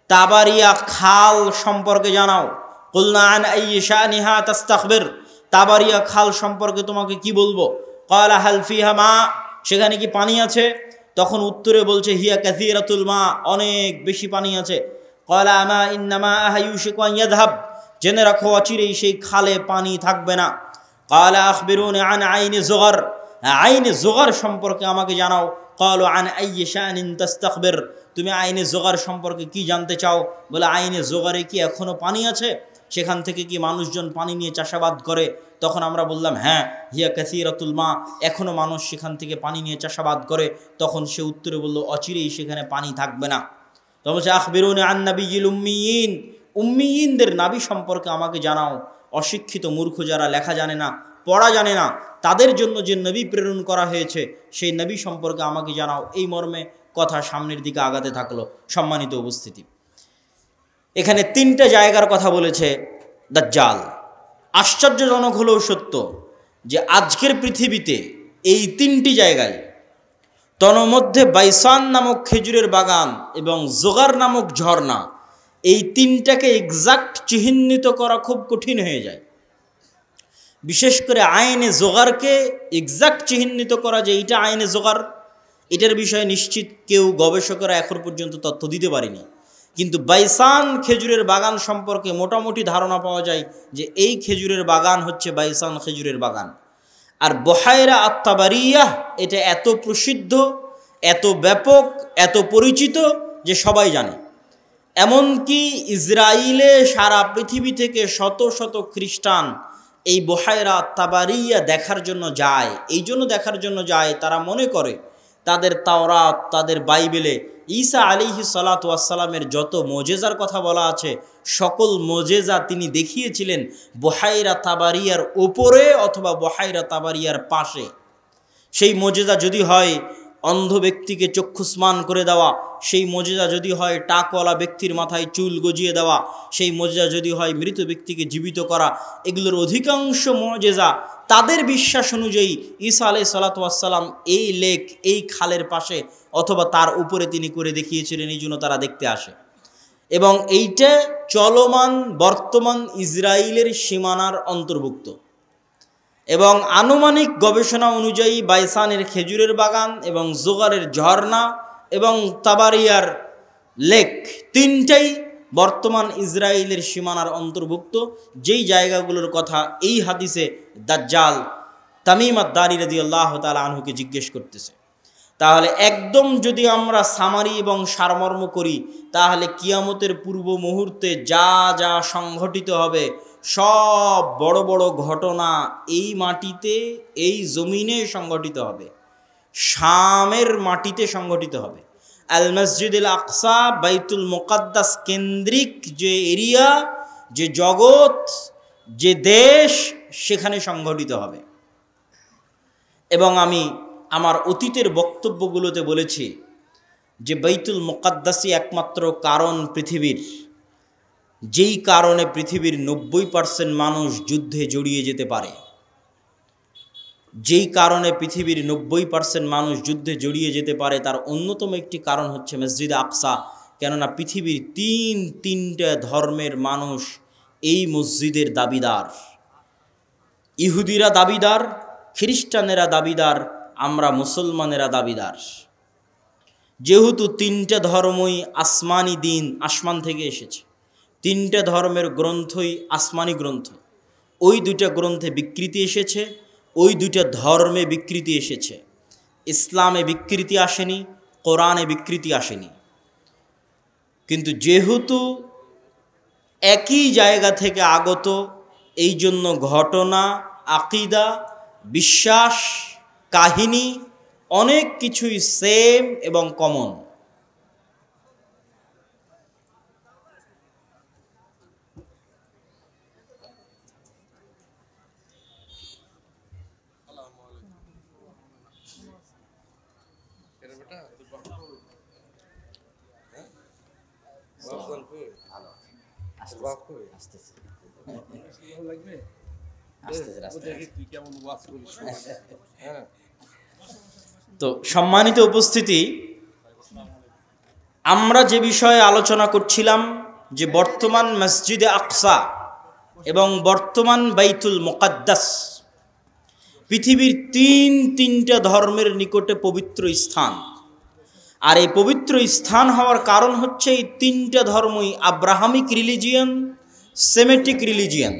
তাবারিয়া খাল সম্পর্কে জানাও। কুলনা আন আইয়ি শানিহা তাস্তাখবির। তাবারিয়া খাল সম্পর্কে তোমাকে কি বলবো? ক্বালা হাল ফিহা মা। সেখানে কি পানি আছে? তখন উত্তরে বলছে, হিয়া কাসীরাতুল মা, অনেক বেশি পানি আছে। ক্বালা আমা ইন্নামা ইউশিকু আন ইয়াযহাব। জেনে রাখো অচিরেই সেই খালে পানি থাকবে না। ক্বালা আখবিরুনি আন আইনি যুগার। আইনে যুগার সম্পর্কে আমাকে জানাও। ক্বালু আন আইয়ি শানিন তাস্তাখবির। তুমি আইনে যুগার সম্পর্কে কি জানতে চাও? বলে, আইনে যুগারে কি এখনো পানি আছে? সেখান থেকে কি মানুষজন পানি নিয়ে চাষাবাদ করে? তখন আমরা বললাম, হ্যাঁ, হিয়া কাসীরাতুল মা, এখনো মানুষ সেখান থেকে পানি নিয়ে চাষাবাদ করে। তখন সে উত্তরে বলল, অচিরেই সেখানে পানি থাকবে না। তখন বলছে, আখবিরুনি আন নাবিয়্যিল উম্মিয়িন। উম্মিয়িনদের নাবী সম্পর্কে আমাকে জানাও। অশিক্ষিত মূর্খ যারা লেখা জানে না, পড়া জানে না, তাদের জন্য যে নবী প্রেরণ করা হয়েছে সেই নবী সম্পর্কে আমাকে জানাও। এই মর্মে কথা সামনের দিকে আগাতে থাকলো। সম্মানিত উপস্থিতি, এখানে 3টে জায়গার কথা বলেছে দাজ্জাল। আশ্চর্যজনক হলেও সত্য যে আজকের পৃথিবীতে এই 3টি জায়গায়, তন্মধ্যে বাইসান নামক খেজুরের বাগান এবং যোগার নামক ঝর্ণা, এই 3টাকে এক্সাক্ট চিহ্নিত করা খুব কঠিন হয়ে যায়। বিশেষ করে আইনে যোগারকে এক্সাক্ট চিহ্নিত করা যে এইটা আইনে যোগার, এটার বিষয়ে নিশ্চিত কেউ গবেষকরা এখন পর্যন্ত তথ্য দিতে পারেনি। কিন্তু বাইসান খেজুরের বাগান সম্পর্কে মোটামুটি ধারণা পাওয়া যায় যে এই খেজুরের বাগান হচ্ছে বাইসান খেজুরের বাগান। আর বুহাইরা আত-তাবারিয়া এটা এত প্রসিদ্ধ, এত ব্যাপক, এত পরিচিত যে সবাই জানে। এমনকি ইসরায়েলে সারা পৃথিবী থেকে শত শত খ্রিস্টান এই বুহাইরা আত-তাবারিয়া দেখার জন্য যায়। এই জন্য দেখার জন্য যায়, তারা মনে করে তাদের তাওরাত, তাদের বাইবেলে ঈসা আলাইহিস সালাতু ওয়াস সালামের যত মোজেজার কথা বলা আছে, সকল মোজেজা তিনি দেখিয়েছিলেন বুহাইরা তাবারিয়ার উপরে অথবা বুহাইরা তাবারিয়ার পাশে। সেই মোজেজা যদি হয় অন্ধ ব্যক্তিকে চক্ষুস্মান করে দেওয়া, সেই মোজেজা যদি হয় টাকওয়ালা ব্যক্তির মাথায় চুল গজিয়ে দেওয়া, সেই মোজেজা যদি হয় মৃত ব্যক্তিকে জীবিত করা, এগুলোর অধিকাংশ মোজেজা তাদের বিশ্বাস অনুযায়ী ঈসা আলাইহিস সালাতু ওয়াস সালাম এই লেক, এই খালের পাশে অথবা তার উপরে তিনি করে দেখিয়েছিলেন, এই জন্য তারা দেখতে আসে। এবং এইটা চলমান বর্তমান ইসরায়েলের সীমানার অন্তর্ভুক্ত। এবং আনুমানিক গবেষণা অনুযায়ী বাইসানের খেজুরের বাগান এবং যোগারের ঝর্ণা এবং তাবারিয়ার লেক 3টাই বর্তমান ইসরায়েলের সীমানার অন্তর্ভুক্ত, যেই জায়গাগুলোর কথা এই হাদিসে দাজ্জাল তামিম আদ-দারি রাদিয়াল্লাহু তাআলা আনহুকে জিজ্ঞেস করতেছে। তাহলে একদম যদি আমরা সামারি এবং সারমর্ম করি, তাহলে কিয়ামতের পূর্ব মুহূর্তে যা যা সংঘটিত হবে সব বড় বড় ঘটনা এই মাটিতে, এই জমিনে সংঘটিত হবে, শামের মাটিতে সংঘটিত হবে। আল মসজিদুল আকসা, বাইতুল মুকাদ্দাস কেন্দ্রিক যে এরিয়া, যে জগৎ, যে দেশ, সেখানে সংঘটিত হবে। এবং আমি আমার অতীতের বক্তব্যগুলোতে বলেছি যে বাইতুল মুকাদ্দাসই একমাত্র কারণ পৃথিবীর, যেই কারণে পৃথিবীর 90% মানুষ যুদ্ধে জড়িয়ে যেতে পারে, যেই কারণে পৃথিবীর 90% মানুষ যুদ্ধে জড়িয়ে যেতে পারে, তার অন্যতম একটি কারণ হচ্ছে মসজিদে আকসা। কেননা পৃথিবীর তিনটা ধর্মের মানুষ এই মসজিদের দাবিদার। ইহুদিরা দাবিদার, খ্রিস্টানেরা দাবিদার, আমরা মুসলমানেরা দাবিদার। যেহেতু তিনটা ধর্মই আসমানি দিন, আসমান থেকে এসেছে, তিনটা ধর্মের গ্রন্থই আসমানি গ্রন্থ। ওই দুইটা গ্রন্থে বিকৃতি এসেছে, ওই দুইটা ধর্মে বিকৃতি এসেছে। ইসলামে বিকৃতি আসেনি, কোরআনে বিকৃতি আসেনি। কিন্তু যেহেতু একই জায়গা থেকে আগত, এই জন্য ঘটনা, আকিদা, বিশ্বাস, কাহিনী অনেক কিছুই সেম এবং কমন। তো সম্মানিত উপস্থিতি, আমরা যে বিষয়ে আলোচনা করছিলাম যে বর্তমান মসজিদে আকসা এবং বর্তমান বাইতুল মুকাদ্দাস পৃথিবীর তিনটা ধর্মের নিকটে পবিত্র স্থান। আর এই পবিত্র স্থান হওয়ার কারণ হচ্ছে এই তিনটা ধর্মই আব্রাহামিক রিলিজিয়ান, সেমেটিক রিলিজিয়ান।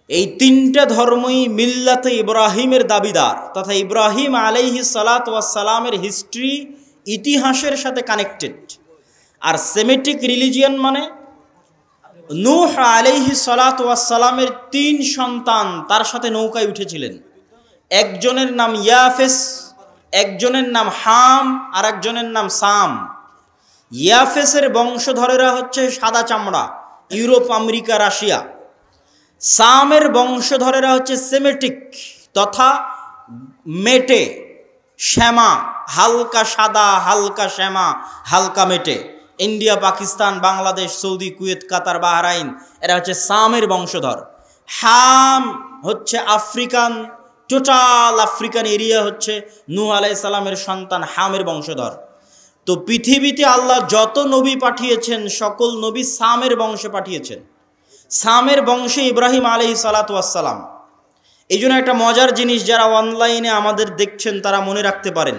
এই তিনটা ধর্মই মিল্লাতে ইব্রাহিমের দাবিদার, তথা ইব্রাহিম আলাইহিস সালাতু ওয়াস সালামের হিস্ট্রি, ইতিহাসের সাথে কানেক্টেড। আর সেমেটিক রিলিজিয়ান মানে নূহ আলাইহিস সালাতু ওয়াস সালামের 3 সন্তান তার সাথে নৌকায় উঠেছিলেন। একজনের নাম ইয়াফেস, একজনের নাম হাম, আর একজনের নাম সাম। ইয়াফেসের বংশধরেরা হচ্ছে সাদা চামড়া, ইউরোপ, আমেরিকা, রাশিয়া। সামের বংশধরেরা হচ্ছে সেমেটিক তথা মেটে, শ্যামা, হালকা সাদা, হালকা শ্যামা, হালকা মেটে। India, Pakistan, Bangladesh, Saudi, Kuwait, Qatar, Bahrain, এরা হচ্ছে সামের বংশধর। হাম হচ্ছে আফ্রিকান, টোটাল আফ্রিকান এরিয়া হচ্ছে নূহ আলাইহিস সালামের সন্তান হামের বংশধর। তো পৃথিবীতে আল্লাহ যত নবী পাঠিয়েছেন সকল নবী সামের বংশে পাঠিয়েছেন। সামের বংশে ইব্রাহিম আলাইহিস সালাতু ওয়াস সালাম। এই জন্য একটা মজার জিনিস, যারা অনলাইনে আমাদের দেখছেন তারা মনে রাখতে পারেন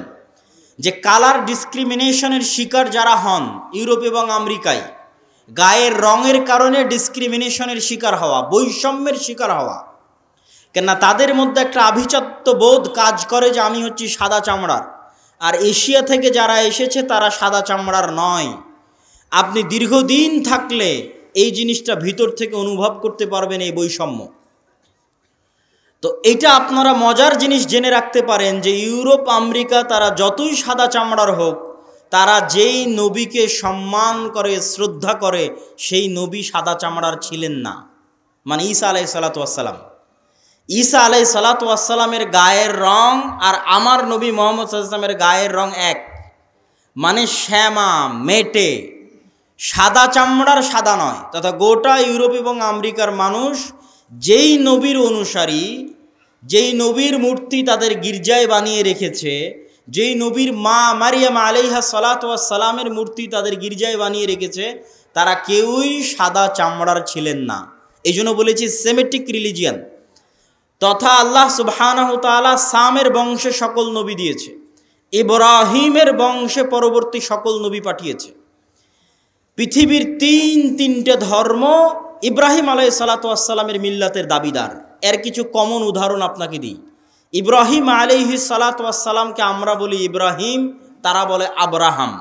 যে কালার ডিসক্রিমিনেশনের শিকার যারা হন ইউরোপ এবং আমেরিকায়, গায়ের রঙের কারণে ডিসক্রিমিনেশনের শিকার হওয়া, বৈষম্যের শিকার হওয়া, কেননা তাদের মধ্যে একটা আভিজাত্য বোধ কাজ করে যে আমি হচ্ছি সাদা চামড়ার, আর এশিয়া থেকে যারা এসেছে তারা সাদা চামড়ার নয়। আপনি দীর্ঘদিন থাকলে এই জিনিসটা ভিতর থেকে অনুভব করতে পারবেন, এই বৈষম্য। তো এটা আপনারা মজার জিনিস জেনে রাখতে পারেন যে ইউরোপ, আমেরিকা তারা যতই সাদা চামড়ার হোক, তারা যেই নবীকে সম্মান করে, শ্রদ্ধা করে, সেই নবী সাদা চামড়ার ছিলেন না। মানে ঈসা আলাইহিস সালাতু ওয়াস সালাম, ঈসা আলাইহিস সালাতু ওয়াস সালামের গায়ের রং আর আমার নবী মুহাম্মদ সাল্লাল্লাহু আলাইহি ওয়াসাল্লামের গায়ের রং এক। মানে শ্যামা, মেটে, সাদা চামড়ার সাদা নয়। তথা গোটা ইউরোপ এবং আমেরিকার মানুষ যেই নবীর অনুসারী, যেই নবীর মূর্তি তাদের গির্জায় বানিয়ে রেখেছে, যেই নবীর মা মারিয়াম আলাইহা সালাতু ওয়াস সালামের মূর্তি তাদের গির্জায় বানিয়ে রেখেছে, তারা কেউই সাদা চামড়ার ছিলেন না। এই জন্য বলেছি সেমেটিক রিলিজিয়ান। তথা আল্লাহ সুবহানাহু তাআলা সামের বংশে সকল নবী দিয়েছে, ইব্রাহিমের বংশে পরবর্তী সকল নবী পাঠিয়েছে। পৃথিবীর তিনটা ধর্ম ইব্রাহিম আলাইহিস সালাতু ওয়াস সালামের মিল্লাতের দাবিদার। এর কিছু কমন উদাহরণ আপনাকে দিই। ইব্রাহিম আলাইহিস সালাতু ওয়াস সালামকে আমরা বলি ইব্রাহিম, তারা বলে আব্রাহাম।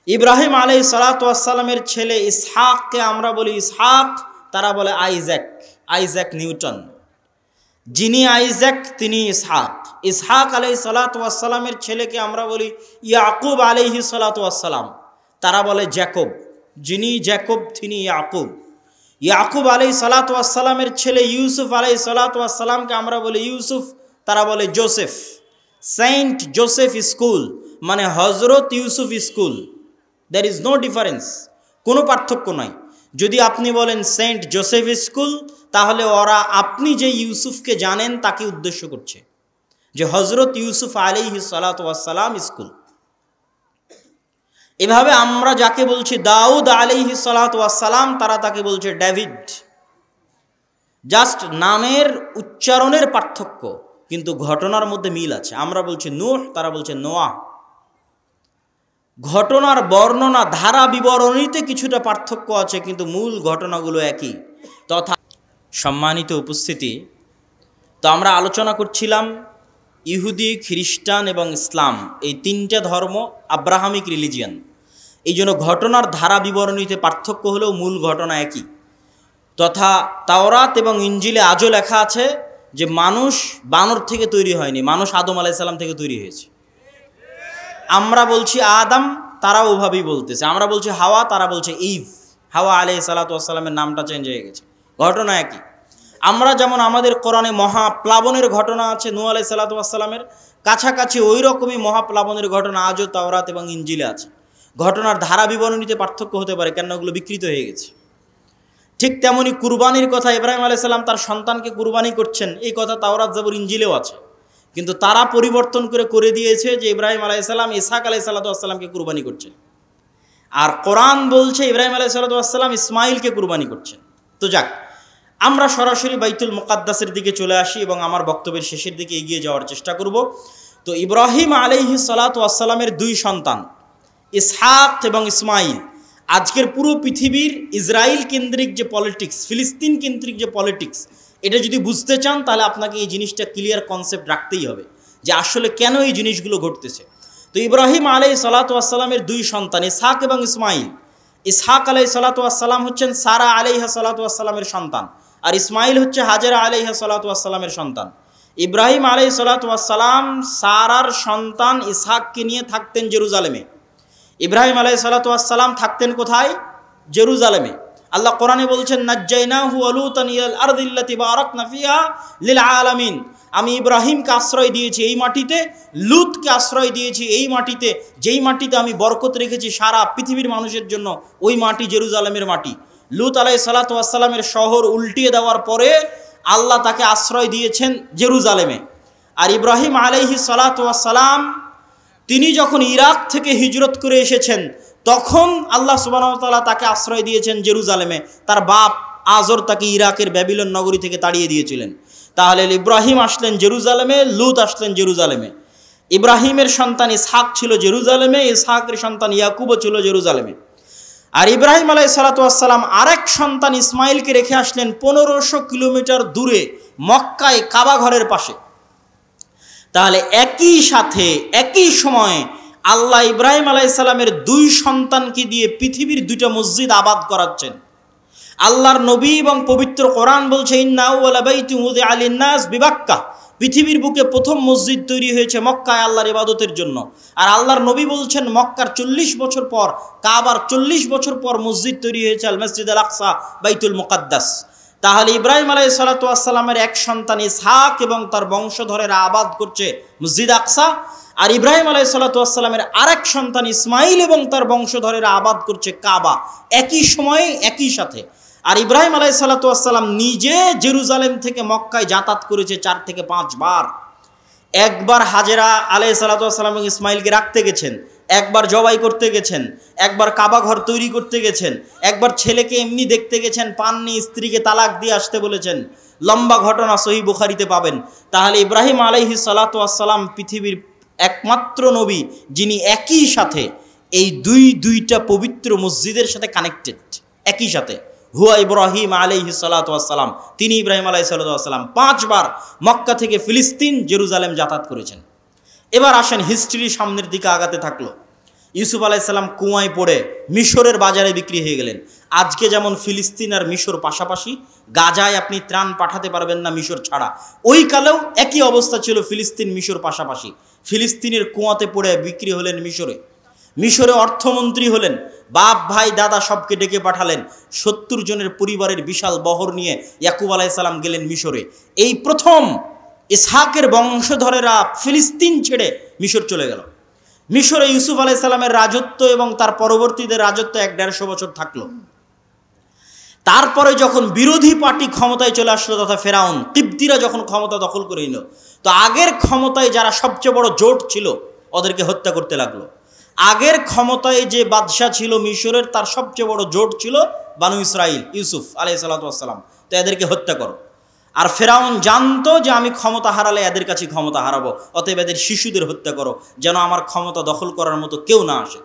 ইব্রাহিম আলাইহিস সালাতু ওয়াস সালামের ছেলে ইসহাককে আমরা বলি ইসহাক, তারা বলে আইজ্যাক, আইজ্যাক নিউটন। যিনি আইজ্যাক তিনি ইসহাক। ইসহাক আলাইহিস সালাতু ওয়াস সালামের ছেলেকে আমরা বলি ইয়াকুব আলাইহিস সালাতু ওয়াস সালাম, তারা বলে জ্যাকব। যিনি জ্যাকব তিনি ইয়াকুব। ইয়াকুব আলাইহিস সালাতু ওয়াস সালামের ছেলে ইউসুফ আলাইহিস সালাতু ওয়াস সালামকে আমরা বলি ইউসুফ, তারা বলে জোসেফ। সেন্ট জোসেফ স্কুল মানে Hazrat Yusuf school, there is no difference, কোনো পার্থক্য নাই। যদি আপনি বলেন সেন্ট জোসেফ স্কুল, তাহলে ওরা আপনি যে ইউসুফকে জানেন তাকে উদ্দেশ্য করছে, যে হজরত ইউসুফ আলাইহিস সালাতু ওয়াস সালাম স্কুল। এভাবে আমরা যাকে বলছি দাউদ আলাইহিস সালাতু ওয়াস সালাম, তারা তাকে বলছে ডেভিড। জাস্ট নামের উচ্চারণের পার্থক্য, কিন্তু ঘটনার মধ্যে মিল আছে। আমরা বলছি নূহ, তারা বলছে নোয়াহ। ঘটনার বর্ণনা ধারা বিবরণীতে কিছুটা পার্থক্য আছে, কিন্তু মূল ঘটনাগুলো একই। তথা সম্মানিত উপস্থিতি, তো আমরা আলোচনা করছিলাম ইহুদি, খ্রিস্টান এবং ইসলাম, এই তিনটে ধর্ম আব্রাহামিক রিলিজিয়ান। এই জন্য ঘটনার ধারা বিবরণীতে পার্থক্য হলেও মূল ঘটনা একই। তথা তাওরাত এবং ইঞ্জিলে আজও লেখা আছে যে মানুষ বানর থেকে তৈরি হয়নি, মানুষ আদম আলাইহিস সালাম থেকে তৈরি হয়েছে। আমরা বলছি আদম, তারা ওভাবেই বলতেছে। আমরা বলছি হাওয়া, তারা বলছে ইভ। হাওয়া আলাইহিস সালাতু ওয়াস সালামের নামটা চেঞ্জ হয়ে গেছে, ঘটনা একই। আমরা যেমন আমাদের কোরআনে মহাপ্লাবনের ঘটনা আছে নূহ আলাইহিস সালাতু ওয়াস সালামের, কাছাকাছি ওই রকমই মহাপ্লাবনের ঘটনা আজও তাওরাত এবং ইঞ্জিলে আছে। ঘটনার ধারা বিবরণীতে পার্থক্য হতে পারে, কেন ওগুলো বিকৃত হয়ে গেছে। ঠিক তেমনি কুরবানির কথা, ইব্রাহিম আলাইহিস সালাম তার সন্তানকে কুরবানি করছেন, এই কথা তাওরাত জাবুর ইঞ্জিলেও আছে। কিন্তু তারা পরিবর্তন করে দিয়েছে যে ইব্রাহিম আলাইহিস সালাম ইসহাক আলাইহিস সালাতু ওয়াস সালামকে কুরবানি করছেন, আর কোরআন বলছে ইব্রাহিম আলাইহিস সালাতু ওয়াস সালাম ইসমাইলকে কুরবানি করছেন। তো যাক, আমরা সরাসরি বাইতুল মুকাদ্দাসের দিকে চলে আসি এবং আমার বক্তব্যের শেষের দিকে এগিয়ে যাওয়ার চেষ্টা করব। তো ইব্রাহিম আলাইহিস সালাতু ওয়াস সালামের দুই সন্তান ইসহাক এবং ইসমাইল। আজকের পুরো পৃথিবীর ইসরায়েল কেন্দ্রিক যে পলিটিক্স, ফিলিস্তিন কেন্দ্রিক যে পলিটিক্স, এটা যদি বুঝতে চান তাহলে আপনাকে এই জিনিসটা ক্লিয়ার কনসেপ্ট রাখতেই হবে যে আসলে কেন এই জিনিসগুলো ঘটতেছে। তো ইব্রাহিম আলাইহিস সালাতু ওয়াস সালামের দুই সন্তান ইসহাক এবং ইসমাইল। ইসহাক আলাইহিস সালাতু ওয়াস সালাম হচ্ছেন সারা আলাইহা সালাতু ওয়াস সালামের সন্তান, আর ইসমাইল হচ্ছে হাজেরা আলাইহা সালাতু ওয়াস সালামের সন্তান। ইব্রাহিম আলাইহিস সালাতু ওয়াস সালাম সারার সন্তান ইসহাককে নিয়ে থাকতেন জেরুজালেমে। ইব্রাহিম আলাইহিস সালাতু ওয়াস সালাম থাকতেন কোথায়? জেরুজালেমে। আল্লাহ কোরআনে বলছেন নাজ্জাইনাহু ওয়া লূতান ইলাল আরদিল্লাতী বারাকনা ফিহা লিল আলামিন। আমি ইব্রাহিমকে আশ্রয় দিয়েছি এই মাটিতে, লূতকে আশ্রয় দিয়েছি এই মাটিতে, যেই মাটিতে আমি বরকত রেখেছি সারা পৃথিবীর মানুষের জন্য, ওই মাটি জেরুজালেমের মাটি। লূত আলাইহিস সালাতু ওয়াস সালামের শহর উল্টিয়ে দেওয়ার পরে আল্লাহ তাকে আশ্রয় দিয়েছেন জেরুজালেমে। আর ইব্রাহিম আলাইহিস সালাতু ওয়াস সালাম তিনি যখন ইরাক থেকে হিজরত করে এসেছেন, তখন আল্লাহ সুবহানাহু ওয়া তাআলা তাকে আশ্রয় দিয়েছেন জেরুজালেমে। তার বাপ আজর তাকে ইরাকের ব্যাবিলন নগরী থেকে তাড়িয়ে দিয়েছিলেন। তাহলে ইব্রাহিম আসলেন জেরুজালেমে, লূত আসলেন জেরুজালেমে। ইব্রাহিমের সন্তান ইসহাক ছিল জেরুজালেমে, ইসহাকের সন্তান ইয়াকুবও ছিল জেরুজালেমে। আর ইব্রাহিম আলাইহিস সালাতু ওয়াস সালাম আরেক সন্তান ইসমাইলকে রেখে আসলেন 1500 কিলোমিটার দূরে মক্কায় কাবা ঘরের পাশে। তাহলে একই সাথে একই সময়ে আল্লাহ ইব্রাহিম আলাইহিস সালামের দুই সন্তানকে দিয়ে পৃথিবীর দুইটা মসজিদ আবাদ করাচ্ছেন। আল্লাহর নবী এবং পবিত্র কোরআন বলছে ইন্না আউওয়ালা বাইতিন উযিআ লিন-নাস বিবাক্কা, পৃথিবীর বুকে প্রথম মসজিদ তৈরি হয়েছে মক্কায় আল্লাহর ইবাদতের জন্য। আর আল্লাহর নবী বলছেন মক্কার 40 বছর পর, কাবার 40 বছর পর মসজিদ তৈরি হয়েছে আল মসজিদ আল আকসা, বাইতুল মুকাদ্দাস। তাহলে ইব্রাহিম আলাইহিস সালাতু ওয়াস সালামের এক সন্তান ইসহাক এবং তার বংশধরেরা আবাদ করছে মসজিদ আকসা, আর ইব্রাহিম আলাইহিস সালাতু ওয়াস সালামের আরেক সন্তান ইসমাইল এবং তার বংশধরেরা আবাদ করছে কাবা, একই সময়ে একই সাথে। আর ইব্রাহিম আলাইহিস সালাতু ওয়াস সালাম নিজে জেরুজালেম থেকে মক্কায় যাতায়াত করেছে 4 থেকে 5 বার। একবার হাজেরা আলাইহিস সালাতু ওয়াস সালাম এবং ইসমাইলকে রাখতে গেছেন, একবার জবাই করতে গেছেন, একবার কাবা ঘর তৈরি করতে গেছেন, একবার ছেলেকে এমনি দেখতে গেছেন, পাননি, স্ত্রীকে তালাক দিয়ে আসতে বলেছেন। লম্বা ঘটনা সহিহ বুখারীতে পাবেন। তাহলে ইব্রাহিম আলাইহিস সালাতু ওয়াস সালাম পৃথিবীর একমাত্র নবী যিনি একই সাথে এই দুইটা পবিত্র মসজিদের সাথে কানেক্টেড, একই সাথে। হুয়া ইব্রাহিম আলাইহিস সালাতু ওয়াস সালাম, তিনি ইব্রাহিম আলাইহিস সালাতু ওয়াস সালাম 5 বার মক্কা থেকে ফিলিস্তিন জেরুজালেম যাতায়াত করেছেন। এবার আসেন হিস্ট্রি সামনের দিকে আগাতে থাকলো। ইউসুফ আলাইহিস সালাম কুয়ায় পড়ে মিশরের বাজারে বিক্রি হয়ে গেলেন। আজকে যেমন ফিলিস্তিন আর মিশর পাশাপাশি, গাজায় আপনি ত্রাণ পাঠাতে পারবেন না মিশর ছাড়া, ওই কালেও একই অবস্থা ছিল, ফিলিস্তিন মিশর পাশাপাশি। ফিলিস্তিনের কুয়াতে পড়ে বিক্রি হলেন মিশরে, মিশরে অর্থমন্ত্রী হলেন, বাপ ভাই দাদা সবকে ডেকে পাঠালেন। 70 জনের পরিবারের বিশাল বহর নিয়ে ইয়াকুব আলাইহিস সালাম গেলেন মিশরে। এই প্রথম ইসহাকের বংশধরেরা ফিলিস্তিন ছেড়ে মিশর চলে গেল। মিশরে ইউসুফ আলাইহিস সালামের রাজত্ব এবং তার পরবর্তীদের রাজত্ব 1-150 বছর থাকলো। তারপরে যখন বিরোধী পার্টি ক্ষমতায় চলে আসলো তথা ফেরাউন, কিবতীরা যখন ক্ষমতা দখল করে নিল, তো আগের ক্ষমতায় যারা সবচেয়ে বড় জোট ছিল ওদেরকে হত্যা করতে লাগলো। আগের ক্ষমতায় যে বাদশাহ ছিল মিশরের, তার সবচেয়ে বড় জোট ছিল বানু ইসরাইল, ইউসুফ আলাইহিস সালাম। তো এদেরকে হত্যা করো। আর ফেরাউন জানতো যে আমি ক্ষমতা হারালে এদের কাছে ক্ষমতা হারাবো, অতএব এদের শিশুদের হত্যা করো যেন আমার ক্ষমতা দখল করার মতো কেউ না আসে।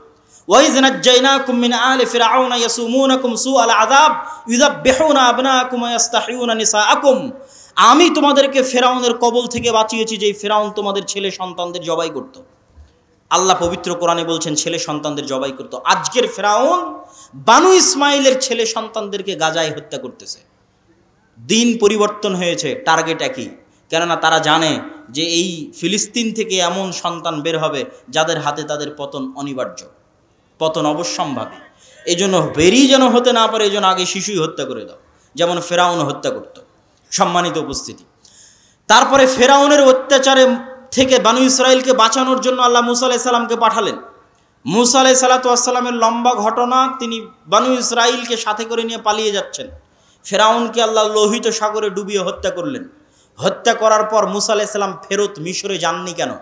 وَإِذْ نَجَّيْنَاكُمْ مِنْ آلِ فِرْعَوْنَ يَسُومُونَكُمْ سُوءَ الْعَذَابِ يُذَبِّحُونَ أَبْنَاءَكُمْ وَيَسْتَحْيُونَ نِسَاءَكُمْ। আমি তোমাদেরকে ফেরাউনের কবল থেকে বাঁচিয়েছি, যেই ফেরাউন তোমাদের ছেলে সন্তানদের জবাই করত। আল্লাহ পবিত্র কোরআনে বলছেন ছেলে সন্তানদের জবাই করত। আজকের ফেরাউন বানু ইসমাইলের ছেলে সন্তানদেরকে গাজায় হত্যা করতেছে। দিন পরিবর্তন হয়েছে, টার্গেট একই। কেননা তারা জানে যে এই ফিলিস্তিন থেকে এমন সন্তান বের হবে যাদের হাতে তাদের পতন অনিবার্য, পতন অবশ্যম্ভাবী। এই জন্য বেরি যেন হতে না পারে, এই জন্য আগে শিশুই হত্যা করে দাও, যেমন ফেরাউন হত্যা করত। সম্মানিত উপস্থিতি, তারপরে ফেরাউনের অত্যাচারে থেকে বানু ইসরাইলকে বাঁচানোর জন্য আল্লাহ মুসা আলাইহিস সালামকে পাঠালেন। মুসা আলাইহিস সালামের লম্বা ঘটনা, তিনি বানু ইসরাইলকে সাথে করে নিয়ে পালিয়ে যাচ্ছেন। ফেরাউনকে আল্লাহ লোহিত সাগরে ডুবিয়ে হত্যা করলেন। হত্যা করার পর মুসা আলাইহিস সালাম ফেরত মিশরে যাননি কেন?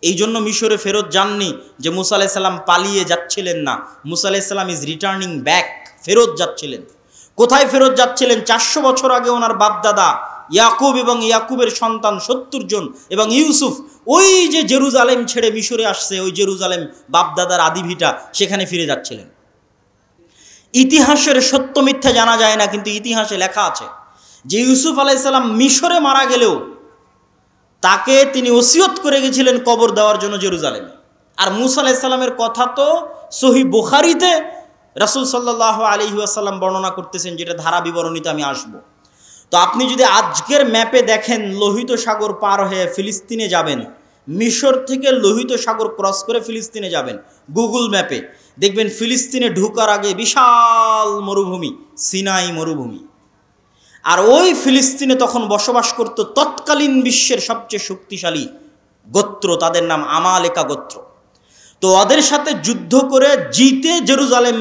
এই জন্য মিশরে ফেরত যাননি যে মুসা আলাইহিস সালাম পালিয়ে যাচ্ছিলেন না, মুসা আলাইহিস সালাম ইজ রিটার্নিং ব্যাক, ফেরত যাচ্ছিলেন। কোথায় ফেরত যাচ্ছিলেন? 400 বছর আগে ওনার বাপদাদা ইয়াকুব এবং ইয়াকুবের সন্তান 70 জন এবং ইউসুফ ওই যে জেরুজালেম ছেড়ে মিশরে আসছে, ওই জেরুজালেম বাপদাদার আদিভিটা, সেখানে ফিরে যাচ্ছিলেন। ইতিহাসের সত্য মিথ্যা জানা যায় না, কিন্তু ইতিহাসে লেখা আছে যে ইউসুফ আলাইহিস সালাম মিশরে মারা গেলেও তাকে তিনি ওসিয়ত করে গেছিলেন কবর দেওয়ার জন্য জেরুজালেমে। আর মুসা আলাইহিস সালামের কথা তো সহিহ বুখারীতে রাসূল সাল্লাল্লাহু আলাইহি ওয়াসাল্লাম বর্ণনা করতেছেন, যেটা ধারা বিবরণীতে আমি আসব। তো আপনি যদি আজকের ম্যাপে দেখেন, লোহিত সাগর পার হয়ে ফিলিস্তিনে যাবেন, মিশর থেকে লোহিত সাগর ক্রস করে ফিলিস্তিনে যাবেন, গুগল ম্যাপে দেখবেন ফিলিস্তিনে ঢোকার আগে বিশাল মরুভূমি, সিনাই মরুভূমি। আর ওই ফিলিস্তিনে তখন বসবাস করত তৎকালীন বিশ্বের সবচেয়ে শক্তিশালী গোত্র, তাদের নাম আমালেকা গোত্র। তো ওদের সাথে যুদ্ধ করে জিতে জেরুজালেম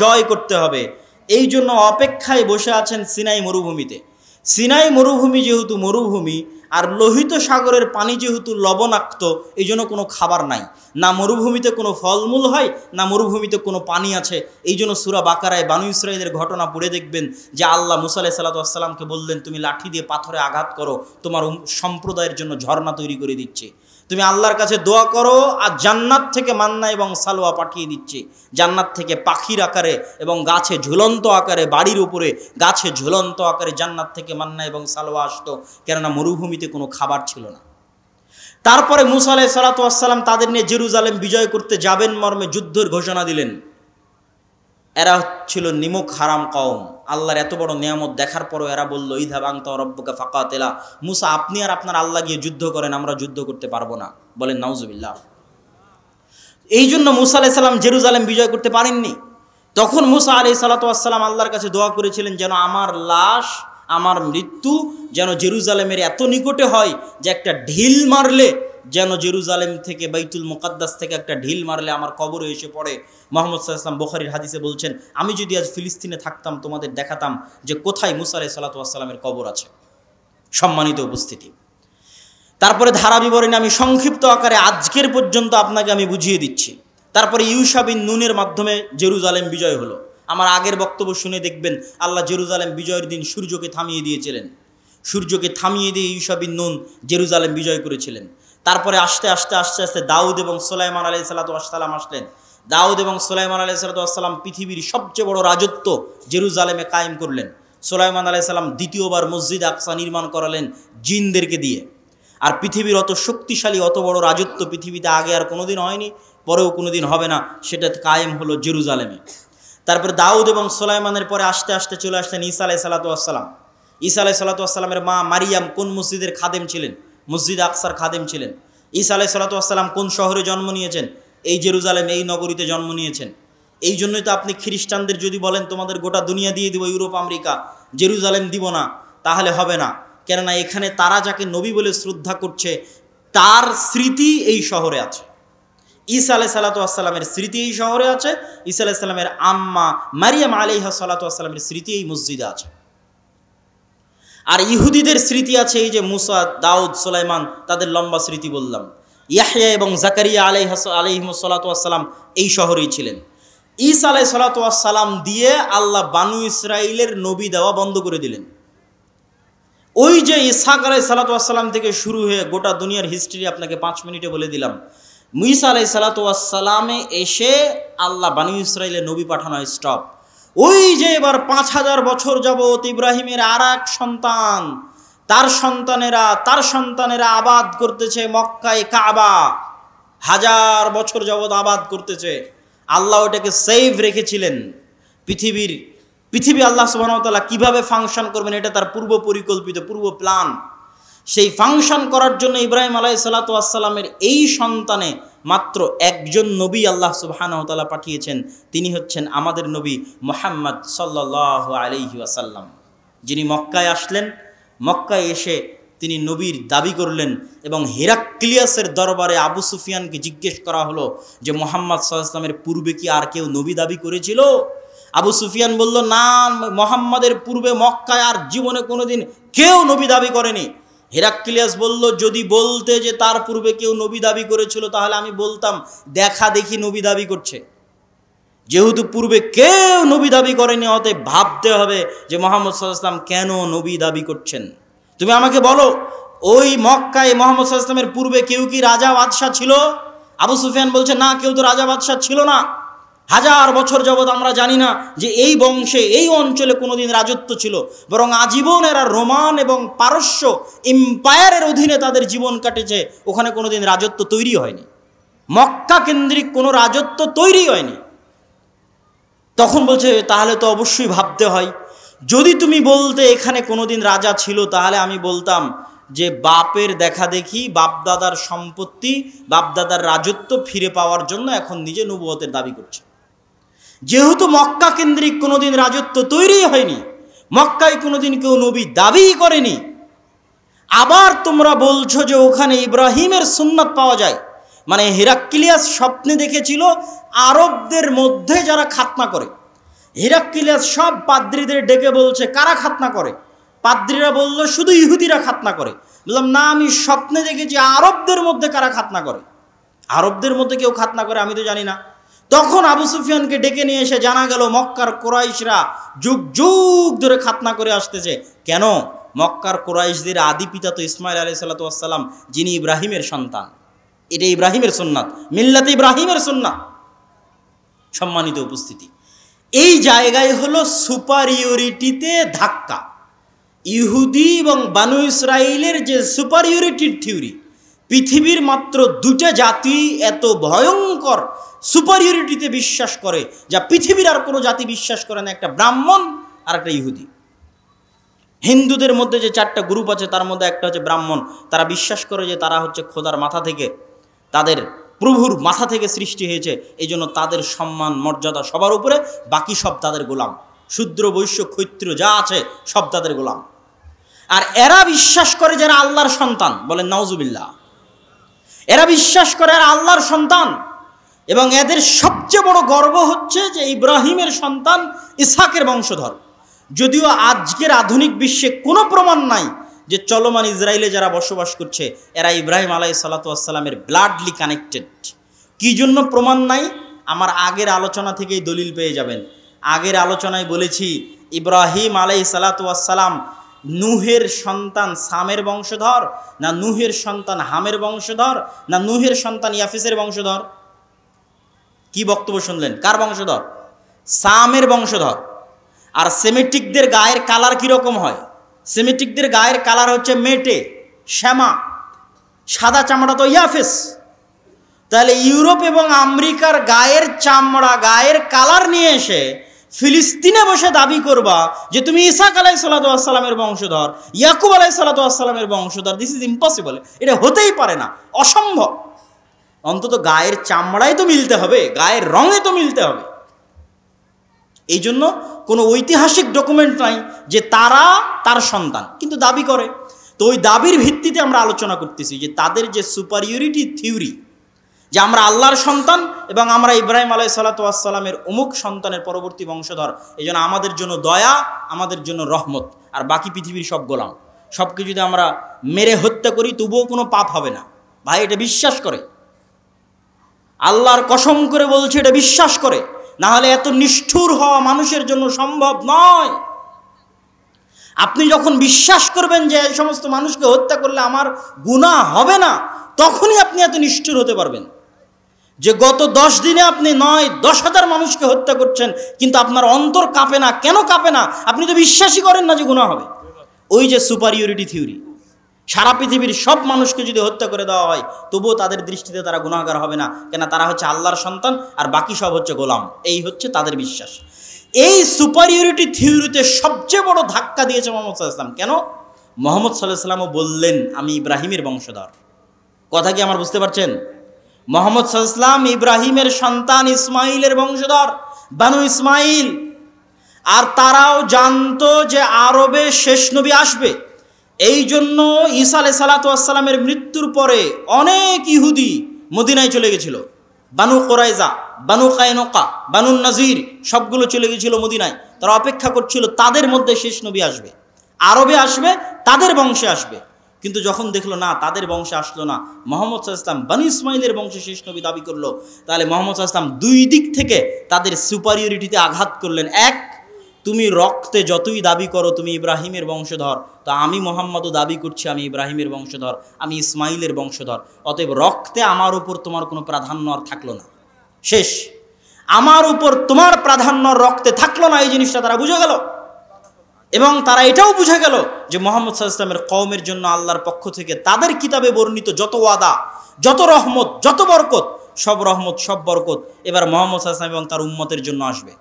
জয় করতে হবে, এই জন্য অপেক্ষায় বসে আছেন সিনাই মরুভূমিতে। সিনাই মরুভূমি যেহেতু মরুভূমি, আর লোহিত সাগরের পানি যেহেতু লবণাক্ত, এই জন্য কোনো খাবার নাই, না মরুভূমিতে কোনো ফলমূল হয়, না মরুভূমিতে কোনো পানি আছে। এই জন্য সূরা বাকারায় বানু ইসরাইলের ঘটনা পড়ে দেখবেন যে আল্লাহ মুসা আলাইহিস সালামকে বললেন, তুমি লাঠি দিয়ে পাথরে আঘাত করো, তোমার সম্প্রদায়ের জন্য ঝর্ণা তৈরি করে দিচ্ছে। তুমি আল্লাহর কাছে দোয়া করো, আর জান্নাত থেকে মান্না এবং সালোয়া পাঠিয়ে দিচ্ছে। জান্নাত থেকে পাখির আকারে এবং গাছে ঝুলন্ত আকারে, বাড়ির উপরে গাছে ঝুলন্ত আকারে জান্নাত থেকে মান্না এবং সালোয়া আসতো, কেননা মরুভূমিতে কোনো খাবার ছিল না। তারপরে মুসা আলাইহিস সালাম তাদের নিয়ে জেরুজালেম বিজয় করতে যাবেন মর্মে যুদ্ধের ঘোষণা দিলেন। এরা ছিল নিমক হারাম কওম। আল্লাহর এত বড় নিয়ামত দেখার পরও এরা বলল, ইযহাব আনতা ওয়া রাব্বুকা ফাকাতিলা, মুসা আপনি আর আপনার আল্লাহ গিয়ে যুদ্ধ করেন, আমরা যুদ্ধ করতে পারবো না। বলেন নাউজুবিল্লাহ। এই জন্য মুসা আলাইহিস সালাম জেরুজালেম বিজয় করতে পারেননি। তখন মুসা আলাইহিস সালাম আল্লাহর কাছে দোয়া করেছিলেন যেন আমার লাশ, আমার মৃত্যু যেন জেরুজালেমের এত নিকটে হয় যে একটা ঢিল মারলে, যেন জেরুজালেম থেকে বাইতুল মুকাদ্দাস থেকে একটা ঢিল মারলে আমার কবরে এসে পড়ে। মুহাম্মদ সাল্লাল্লাহু আলাইহি ওয়াসাল্লাম বুখারীর হাদিসে বলছেন, আমি যদি আজ ফিলিস্তিনে থাকতাম তোমাদের দেখাতাম যে কোথায় মুসা আলাইহিস সালামের কবর আছে। সম্মানিত উপস্থিতি, তারপরে ধারা বিবরণী আমি সংক্ষিপ্ত আকারে আজকের পর্যন্ত আপনাকে আমি বুঝিয়ে দিচ্ছি। তারপরে ইউশা বিন নুনের মাধ্যমে জেরুজালেম বিজয় হলো। আমার আগের বক্তব্য শুনে দেখবেন আল্লাহ জেরুজালেম বিজয়ের দিন সূর্যকে থামিয়ে দিয়েছিলেন। সূর্যকে থামিয়ে দিয়ে ইউশা বিন নুন জেরুজালেম বিজয় করেছিলেন। তারপরে আস্তে আস্তে আস্তে আস্তে দাউদ এবং সুলাইমান আলাইহিস সালাম আসলেন। দাউদ এবং সুলাইমান আলাইহিস সালাম পৃথিবীর সবচেয়ে বড় রাজত্ব জেরুজালেমে কায়েম করলেন। সুলাইমান আলাইহিস সালাম দ্বিতীয়বার মসজিদ আকসা নির্মাণ করালেন জিনদেরকে দিয়ে। আর পৃথিবীর অত শক্তিশালী, অত বড় রাজত্ব পৃথিবীতে আগে আর কোনোদিন হয়নি, পরেও কোনোদিন হবে না, সেটা কায়েম হলো জেরুজালেমে। তারপরে দাউদ এবং সুলাইমানের পরে আস্তে আস্তে চলে আসলেন ঈসা আলাইহিস সালাম। ঈসা আলাইহিস সালামের মা মারিয়াম কোন মসজিদের খাদেম ছিলেন? মসজিদ আকসার খাদেম ছিলেন। ঈসা আলাইহিস সালাম কোন শহরে জন্ম নিয়েছেন? এই জেরুজালেম, এই নগরীতে জন্ম নিয়েছেন। এই জন্যই তো আপনি খ্রিস্টানদের যদি বলেন তোমাদের গোটা দুনিয়া দিয়ে দিব, ইউরোপ আমেরিকা, জেরুজালেম দিব না, তাহলে হবে না। কেননা এখানে তারা যাকে নবী বলে শ্রদ্ধা করছে তার স্মৃতি এই শহরে আছে। ঈসা আলাইহিস সালাতু ওয়াস সালামের স্মৃতি এই শহরে আছে। ঈসা আলাইহিস সালামের আম্মা মারিয়াম আলাইহা সালাতু ওয়াস সালামের স্মৃতি এই মসজিদে আছে। আর ইহুদিদের স্মৃতি আছে এই যে মুসা, দাউদ, সুলাইমান, তাদের লম্বা স্মৃতি বললাম। ইয়াহইয়া এবং জাকারিয়া আলাইহিমুস সালাতু ওয়াস সালাম এই শহরেই ছিলেন। ঈসা আলাইহিস সালাতু ওয়াস সালাম দিয়ে আল্লাহ বানু ইসরাইলের নবী দেওয়া বন্ধ করে দিলেন। ওই যে ইসহাক আলাইহিস সালাতু ওয়াস সালাম থেকে শুরু হয়ে গোটা দুনিয়ার হিস্ট্রি আপনাকে 5 মিনিটে বলে দিলাম। ঈসা আলাইহিস সালাতু ওয়াস সালামে এসে আল্লাহ বানু ইসরাইলের নবী পাঠানো স্টপ। ওই যে এবার 5000 বছর যাবত ইব্রাহিমের আর এক সন্তান, তার সন্তানেরা আবাদ করতেছে মক্কায় কাবা, 1000 বছর যাবত আবাদ করতেছে। আল্লাহ ওটাকে সেভ রেখেছিলেন। পৃথিবী আল্লাহ সুবহানাহু ওয়া তাআলা কিভাবে ফাংশন করবেন এটা তার পূর্ব পরিকল্পিত, পূর্ব প্ল্যান। সেই ফাংশন করার জন্য ইব্রাহিম আলাইহিস সালাতু ওয়াস সালামের এই সন্তানে মাত্র একজন নবী আল্লাহ সুবহানাহু ওয়া তাআলা পাঠিয়েছেন, তিনি হচ্ছেন আমাদের নবী মুহাম্মদ সাল্লাল্লাহু আলাইহি ওয়াসাল্লাম, যিনি মক্কায় আসলেন। মক্কায় এসে তিনি নবীর দাবি করলেন এবং হেরাক্লিয়াসের দরবারে আবু সুফিয়ানকে জিজ্ঞেস করা হলো যে মুহাম্মদ সাল্লাল্লাহু আলাইহি ওয়াসাল্লামের পূর্বে কি আর কেউ নবী দাবি করেছিল? আবু সুফিয়ান বলল, না, মুহাম্মাদের পূর্বে মক্কায় আর জীবনে কোনোদিন কেউ নবী দাবি করেনি। হেরাক্লিয়াস বলল, যদি বলতে যে তার পূর্বে কেউ নবী দাবি করেছিল তাহলে আমি বলতাম দেখা দেখি নবী দাবি করছে। যেহেতু পূর্বে কেউ নবী দাবি করেনি, অতএব ভাবতে হবে যে মুহাম্মদ সাল্লাল্লাহু আলাইহি ওয়াসাল্লাম কেন নবী দাবি করছেন। তুমি আমাকে বলো, ওই মক্কায় মুহাম্মদ সাল্লাল্লাহু আলাইহি ওয়াসাল্লামের পূর্বে কেউ কি রাজা বাদশাহ ছিল? আবু সুফিয়ান বলছে, না, কেউ তো রাজা বাদশাহ ছিল না। 1000 বছর যাবৎ আমরা জানি না যে এই বংশে, এই অঞ্চলে কোনোদিন রাজত্ব ছিল, বরং আজীবন এরা রোমান এবং পারস্য এম্পায়ারের অধীনে তাদের জীবন কাটেছে। ওখানে কোনোদিন রাজত্ব তৈরি হয়নি, মক্কা কেন্দ্রিক কোনো রাজত্ব তৈরি হয়নি। তখন বলছে, তাহলে তো অবশ্যই ভাবতে হয়, যদি তুমি বলতে এখানে কোনোদিন রাজা ছিল তাহলে আমি বলতাম যে বাপের দেখা দেখি, বাপদাদার সম্পত্তি, বাপদাদার রাজত্ব ফিরে পাওয়ার জন্য এখন নিজে নবুয়তের দাবি করছে। যেহেতু মক্কা কেন্দ্রিক কোনোদিন রাজত্ব তৈরি হয়নি, মক্কায় কোনোদিন কেউ নবী দাবি করেনি, আবার তোমরা বলছো যে ওখানে ইব্রাহিমের সুন্নাত পাওয়া যায়, মানে হেরাক্লিয়াস স্বপ্নে দেখেছিল আরবদের মধ্যে যারা খাতনা করে। হেরাক্লিয়াস সব পাদ্রীদের ডেকে বলছে, কারা খাতনা করে? পাদ্রীরা বলল, শুধু ইহুদিরা খাতনা করে। বললাম, না, আমি স্বপ্নে দেখেছি আরবদের মধ্যে কারা খাতনা করে। আরবদের মধ্যে কেউ খাতনা করে আমি তো জানি না। তখন আবু সুফিয়ানকে ডেকে নিয়ে এসে জানা গেল মক্কার কুরাইশরা যুগ যুগ ধরে খাতনা করে আসতেছে। কেন? মক্কার কুরাইশদের আদি পিতা তো ইসমাইল আলাইহিস সালাতু ওয়াস সালাম, যিনি ইব্রাহিমের সন্তান। এটা ইব্রাহিমের সুন্নাত, মিল্লাতে ইব্রাহিমের সুন্নাত। সম্মানিত উপস্থিতি, এই জায়গায় হলো সুপারিয়রিটিতে ধাক্কা। ইহুদি এবং বানু ইসরাইলের যে সুপারিয়রিটির থিওরি, পৃথিবীর মাত্র 2টা জাতি এত ভয়ঙ্কর সুপারিয়রিটিতে বিশ্বাস করে যা পৃথিবীর আর কোনো জাতি বিশ্বাস করে না, একটা ব্রাহ্মণ আর একটা ইহুদি। হিন্দুদের মধ্যে যে 4টা গ্রুপ আছে তার মধ্যে একটা হচ্ছে ব্রাহ্মণ। তারা বিশ্বাস করে যে তারা হচ্ছে খোদার মাথা থেকে, তাদের প্রভুর মাথা থেকে সৃষ্টি হয়েছে, এই জন্য তাদের সম্মান মর্যাদা সবার উপরে, বাকি সব তাদের গোলাম। শূদ্র বৈশ্য ক্ষত্রিয় যা আছে সব তাদের গোলাম। আর এরা বিশ্বাস করে যারা আল্লাহর সন্তান, বলেন নাউজুবিল্লাহ, এরা বিশ্বাস করে আর আল্লাহর সন্তান, এবং এদের সবচেয়ে বড় গর্ব হচ্ছে যে ইব্রাহিমের সন্তান, ইসহাকের বংশধর। যদিও আজকের আধুনিক বিশ্বে কোনো প্রমাণ নাই যে চলমান ইসরায়েলে যারা বসবাস করছে এরা ইব্রাহিম আলাইহিস সালাতু ওয়াস সালামের ব্লাডলি কানেক্টেড। কি জন্য প্রমাণ নাই? আমার আগের আলোচনা থেকেই দলিল পেয়ে যাবেন। আগের আলোচনায় বলেছি ইব্রাহিম আলাইহিস সালাতু ওয়াস সালাম নূহের সন্তান সামের বংশধর, না নূহের সন্তান হামের বংশধর, না নূহের সন্তান ইয়াফিসের বংশধর? কি বক্তব্য শুনলেন? কার বংশধর? সামের বংশধর। আর সেমিটিকদের গায়ের কালার কীরকম হয়? সেমিটিকদের গায়ের কালার হচ্ছে মেটে, শ্যামা, সাদা চামড়া তো ইয়াফিস। তাহলে ইউরোপ এবং আমেরিকার গায়ের চামড়া, গায়ের কালার নিয়ে এসে ফিলিস্তিনে বসে দাবি করবা যে তুমি ইসহাক আলাইহিস সালাতু ওয়াস সালামের বংশধর, ইয়াকুব আলাইহিস সালাতু ওয়াস সালামের বংশধর, দিস ইজ ইম্পসিবল। এটা হতেই পারে না, অসম্ভব। অন্তত গায়ের চামড়ায় তো মিলতে হবে, গায়ের রঙে তো মিলতে হবে। এই জন্য কোনো ঐতিহাসিক ডকুমেন্ট নাই যে তারা তার সন্তান, কিন্তু দাবি করে। তো ওই দাবির ভিত্তিতে আমরা আলোচনা করতেছি যে তাদের যে সুপারিয়রিটি থিওরি, যে আমরা আল্লাহর সন্তান এবং আমরা ইব্রাহিম আলাইহিসসালামের অমুক সন্তানের পরবর্তী বংশধর, এই জন্য আমাদের জন্য দয়া, আমাদের জন্য রহমত, আর বাকি পৃথিবীর সব গোলাম। সবকে যদি আমরা মেরে হত্যা করি তবুও কোনো পাপ হবে না। ভাই এটা বিশ্বাস করে, আল্লাহর কসম করে বলছে এটা বিশ্বাস করে, না হলে এত নিষ্ঠুর হওয়া মানুষের জন্য সম্ভব নয়। আপনি যখন বিশ্বাস করবেন যে এই সমস্ত মানুষকে হত্যা করলে আমার গুনাহ হবে না, তখনই আপনি এত নিষ্ঠুর হতে পারবেন। যে গত 10 দিনে আপনি 9-10,000 মানুষকে হত্যা করছেন, কিন্তু আপনার অন্তর কাঁপে না। কেন কাঁপে না? আপনি তো বিশ্বাসই করেন না যে গুনাহ হবে। ওই যে সুপারিয়রিটি থিওরি, সারা পৃথিবীর সব মানুষকে যদি হত্যা করে দেওয়া হয় তবুও তাদের দৃষ্টিতে তারা গুনাহগার হবে না, কেন? তারা হচ্ছে আল্লাহর সন্তান আর বাকি সব হচ্ছে গোলাম। এই হচ্ছে তাদের বিশ্বাস। এই সুপারিয়রিটি থিওরিতে সবচেয়ে বড় ধাক্কা দিয়েছে মুহাম্মদ সাল্লাল্লাহু আলাইহি ওয়াসাল্লাম। কেন? মুহাম্মদ সাল্লাল্লাহু আলাইহি ওয়াসাল্লামও বললেন আমি ইব্রাহিমের বংশধর। কথা কি আমার বুঝতে পারছেন? মুহাম্মদ সাল্লাল্লাহু আলাইহি ওয়াসাল্লাম ইব্রাহিমের সন্তান ইসমাইলের বংশধর, বানু ইসমাইল। আর তারাও জানতো যে আরবে শেষ নবী আসবে। এই জন্য ঈসা আলাইহিস সালামের মৃত্যুর পরে অনেক ইহুদি মদিনায় চলে গেছিল। বানু কুরাইজা, বানু কায়নুকা, বানু নাজির সবগুলো চলে গেছিল মদিনায়। তারা অপেক্ষা করছিল তাদের মধ্যে শেষ নবী আসবে, আরবে আসবে, তাদের বংশে আসবে। কিন্তু যখন দেখলো না তাদের বংশে আসলো না, মুহাম্মদ সাল্লাল্লাহু আলাইহি ওয়াসাল্লাম বানু ইসমাইলের বংশে শেষ নবী দাবি করলো, তাহলে মুহাম্মদ সাল্লাল্লাহু আলাইহি ওয়াসাল্লাম দুই দিক থেকে তাদের সুপারিয়রিটিতে আঘাত করলেন। এক, তুমি রক্তে যতই দাবি করো তুমি ইব্রাহিমের বংশধর, তো আমি মুহাম্মদও দাবি করছি আমি ইব্রাহিমের বংশধর, আমি ইসমাইলের বংশধর। অতএব রক্তে আমার উপর তোমার কোনো প্রাধান্য আর থাকলো না। শেষ, আমার উপর তোমার প্রাধান্য রক্তে থাকলো না। এই জিনিসটা তারা বুঝে গেল। এবং তারা এটাও বুঝে গেল যে মুহাম্মদ সাল্লাল্লাহু আলাইহি ওয়াসাল্লামের কওমের জন্য আল্লাহর পক্ষ থেকে তাদের কিতাবে বর্ণিত যত ওয়াদা, যত রহমত, যত বরকত, সব রহমত, সব বরকত এবার মুহাম্মদ সাল্লাল্লাহু আলাইহি ওয়াসাল্লাম এবং তার উম্মতের জন্য আসবে।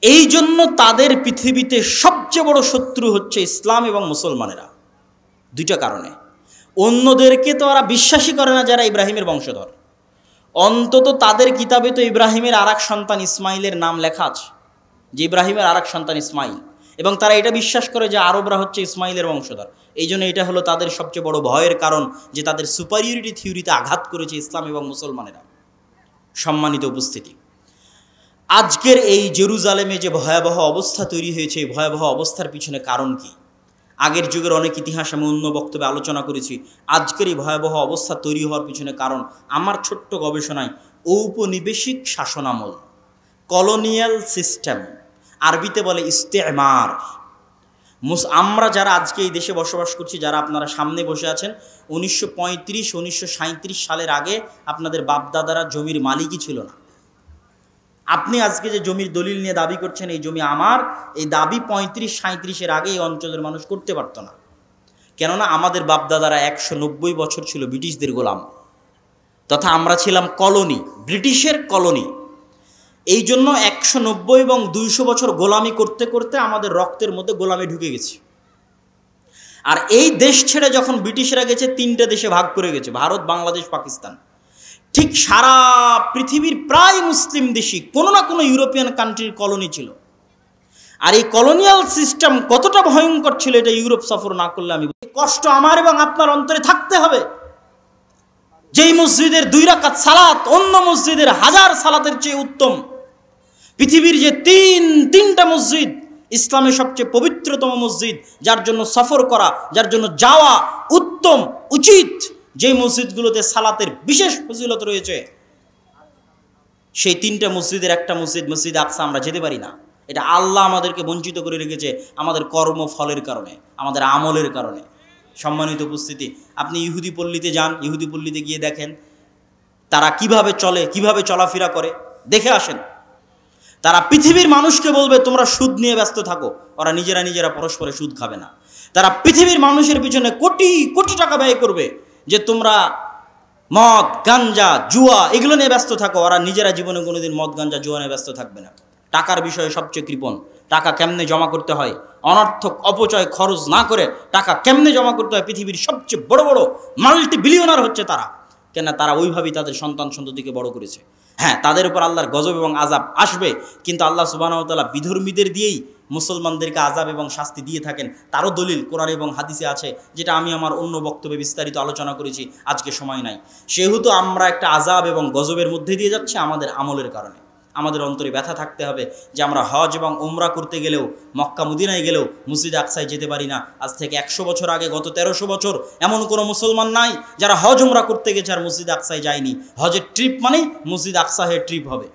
এই জন্য তাদের পৃথিবীতে সবচেয়ে বড় শত্রু হচ্ছে ইসলাম এবং মুসলমানেরা। দুইটা কারণে। অন্যদেরকে তো ওরা বিশ্বাসই করে না যারা ইব্রাহিমের বংশধর। অন্তত তাদের কিতাবে তো ইব্রাহিমের আরেক সন্তান ইসমাইলের নাম লেখা আছে, যে ইব্রাহিমের আরেক সন্তান ইসমাইল। এবং তারা এটা বিশ্বাস করে যে আরবরা হচ্ছে ইসমাইলের বংশধর। এই জন্য এটা হলো তাদের সবচেয়ে বড় ভয়ের কারণ, যে তাদের সুপারিয়রিটি থিওরিতে আঘাত করেছে ইসলাম এবং মুসলমানেরা। সম্মানিত উপস্থিতি, আজকের এই জেরুজালেমে যে ভয়াবহ অবস্থা তৈরি হয়েছে, এই ভয়াবহ অবস্থার পিছনে কারণ কি? আগের যুগের অনেক ইতিহাস আমি অন্য বক্তব্যে আলোচনা করেছি। আজকের এই ভয়াবহ অবস্থা তৈরি হওয়ার পিছনে কারণ আমার ছোট্ট গবেষণায় ঔপনিবেশিক শাসনামল, কলোনিয়াল সিস্টেম, আরবিতে বলে ইস্তেমার। আমরা যারা আজকে এই দেশে বসবাস করছি, যারা আপনারা সামনে বসে আছেন, 1935-1937 সালের আগে আপনাদের বাপদাদারা জমির মালিকই ছিল না। আপনি আজকে যে জমির দলিল নিয়ে দাবি করছেন এই জমি আমার, এই দাবি 35-37-এর আগে এই অঞ্চলের মানুষ করতে পারতো না। কেননা আমাদের বাপদাদারা 190 বছর ছিল ব্রিটিশদের গোলাম, তথা আমরা ছিলাম কলোনি, ব্রিটিশের কলোনি। এই জন্য 190 এবং 200 বছর গোলামি করতে করতে আমাদের রক্তের মধ্যে গোলামি ঢুকে গেছে। আর এই দেশ ছেড়ে যখন ব্রিটিশরা গেছে 3টে দেশে ভাগ করে গেছে, ভারত, বাংলাদেশ, পাকিস্তান। ঠিক সারা পৃথিবীর প্রায় মুসলিম দেশই কোনো না কোনো ইউরোপিয়ান কান্ট্রির কলোনি ছিল। আর এই কলোনিয়াল সিস্টেম কতটা ভয়ঙ্কর ছিল এটা ইউরোপ সফর না করলে আমি কষ্ট আমার এবং আপনার অন্তরে থাকতে হবে। যেই মসজিদের 2 রাকাত সালাত অন্য মসজিদের 1000 সালাতের চেয়ে উত্তম, পৃথিবীর যে তিনটা মসজিদ ইসলামের সবচেয়ে পবিত্রতম মসজিদ, যার জন্য সফর করা, যার জন্য যাওয়া উত্তম, উচিত, যে মসজিদগুলোতে সালাতের বিশেষ ফজিলত রয়েছে, সেই 3টা মসজিদের একটা মসজিদ, মসজিদ আকসা, আমরা যেতে পারি না। এটা আল্লাহ আমাদেরকে বঞ্চিত করে রেখেছে আমাদের কর্মফলের কারণে, আমাদের আমলের কারণে। সম্মানিত উপস্থিতি, আপনি ইহুদি পল্লীতে যান, ইহুদি পল্লীতে গিয়ে দেখেন তারা কিভাবে চলে, কিভাবে চলাফেরা করে, দেখে আসেন। তারা পৃথিবীর মানুষকে বলবে তোমরা সুদ নিয়ে ব্যস্ত থাকো, ওরা নিজেরা পরস্পরে সুদ খাবে না। তারা পৃথিবীর মানুষের পিছনে কোটি কোটি টাকা ব্যয় করবে যে তোমরা মদ, গাঞ্জা, জুয়া এগুলো নিয়ে ব্যস্ত থাকো, ওরা নিজেরা জীবনে কোনোদিন মদ, গাঞ্জা, জুয়া নিয়ে ব্যস্ত থাকবে না। টাকার বিষয়ে সবচেয়ে কৃপণ, টাকা কেমনে জমা করতে হয়, অনর্থক অপচয় খরচ না করে টাকা কেমনে জমা করতে হয়, পৃথিবীর সবচেয়ে বড় বড় মাল্টি বিলিয়নার হচ্ছে তারা। কেন তারা ওইভাবেই তাদের সন্তান সন্ততিকে বড় করেছে। হ্যাঁ, তাদের উপর আল্লাহর গজব এবং আযাব আসবে, কিন্তু আল্লাহ সুবহানাহু ওয়া তাআলা বিধর্মীদের দিয়েই মুসলমানদেরকে আযাব এবং শাস্তি দিয়ে থাকেন। তারও দলিল কোরআন এবং হাদিসে আছে, যেটা আমি আমার অন্য বক্তব্যে বিস্তারিত আলোচনা করেছি, আজকে সময় নাই। সেহেতু আমরা একটা আযাব এবং গজবের মধ্যে দিয়ে যাচ্ছি আমাদের আমলের কারণে। আমাদের অন্তরে ব্যথা থাকতে হবে যে আমরা হজ এবং উমরা করতে গেলেও, মক্কা মদিনায় গেলেও মসজিদ আকসায় যেতে পারি না। আজ থেকে 100 বছর আগে, গত 1300 বছর এমন কোনো মুসলমান নাই যারা হজ উমরা করতে গেছে আর মসজিদ আকসায় যায়নি। হজের ট্রিপ মানে মসজিদ আকসাহের ট্রিপ হবে।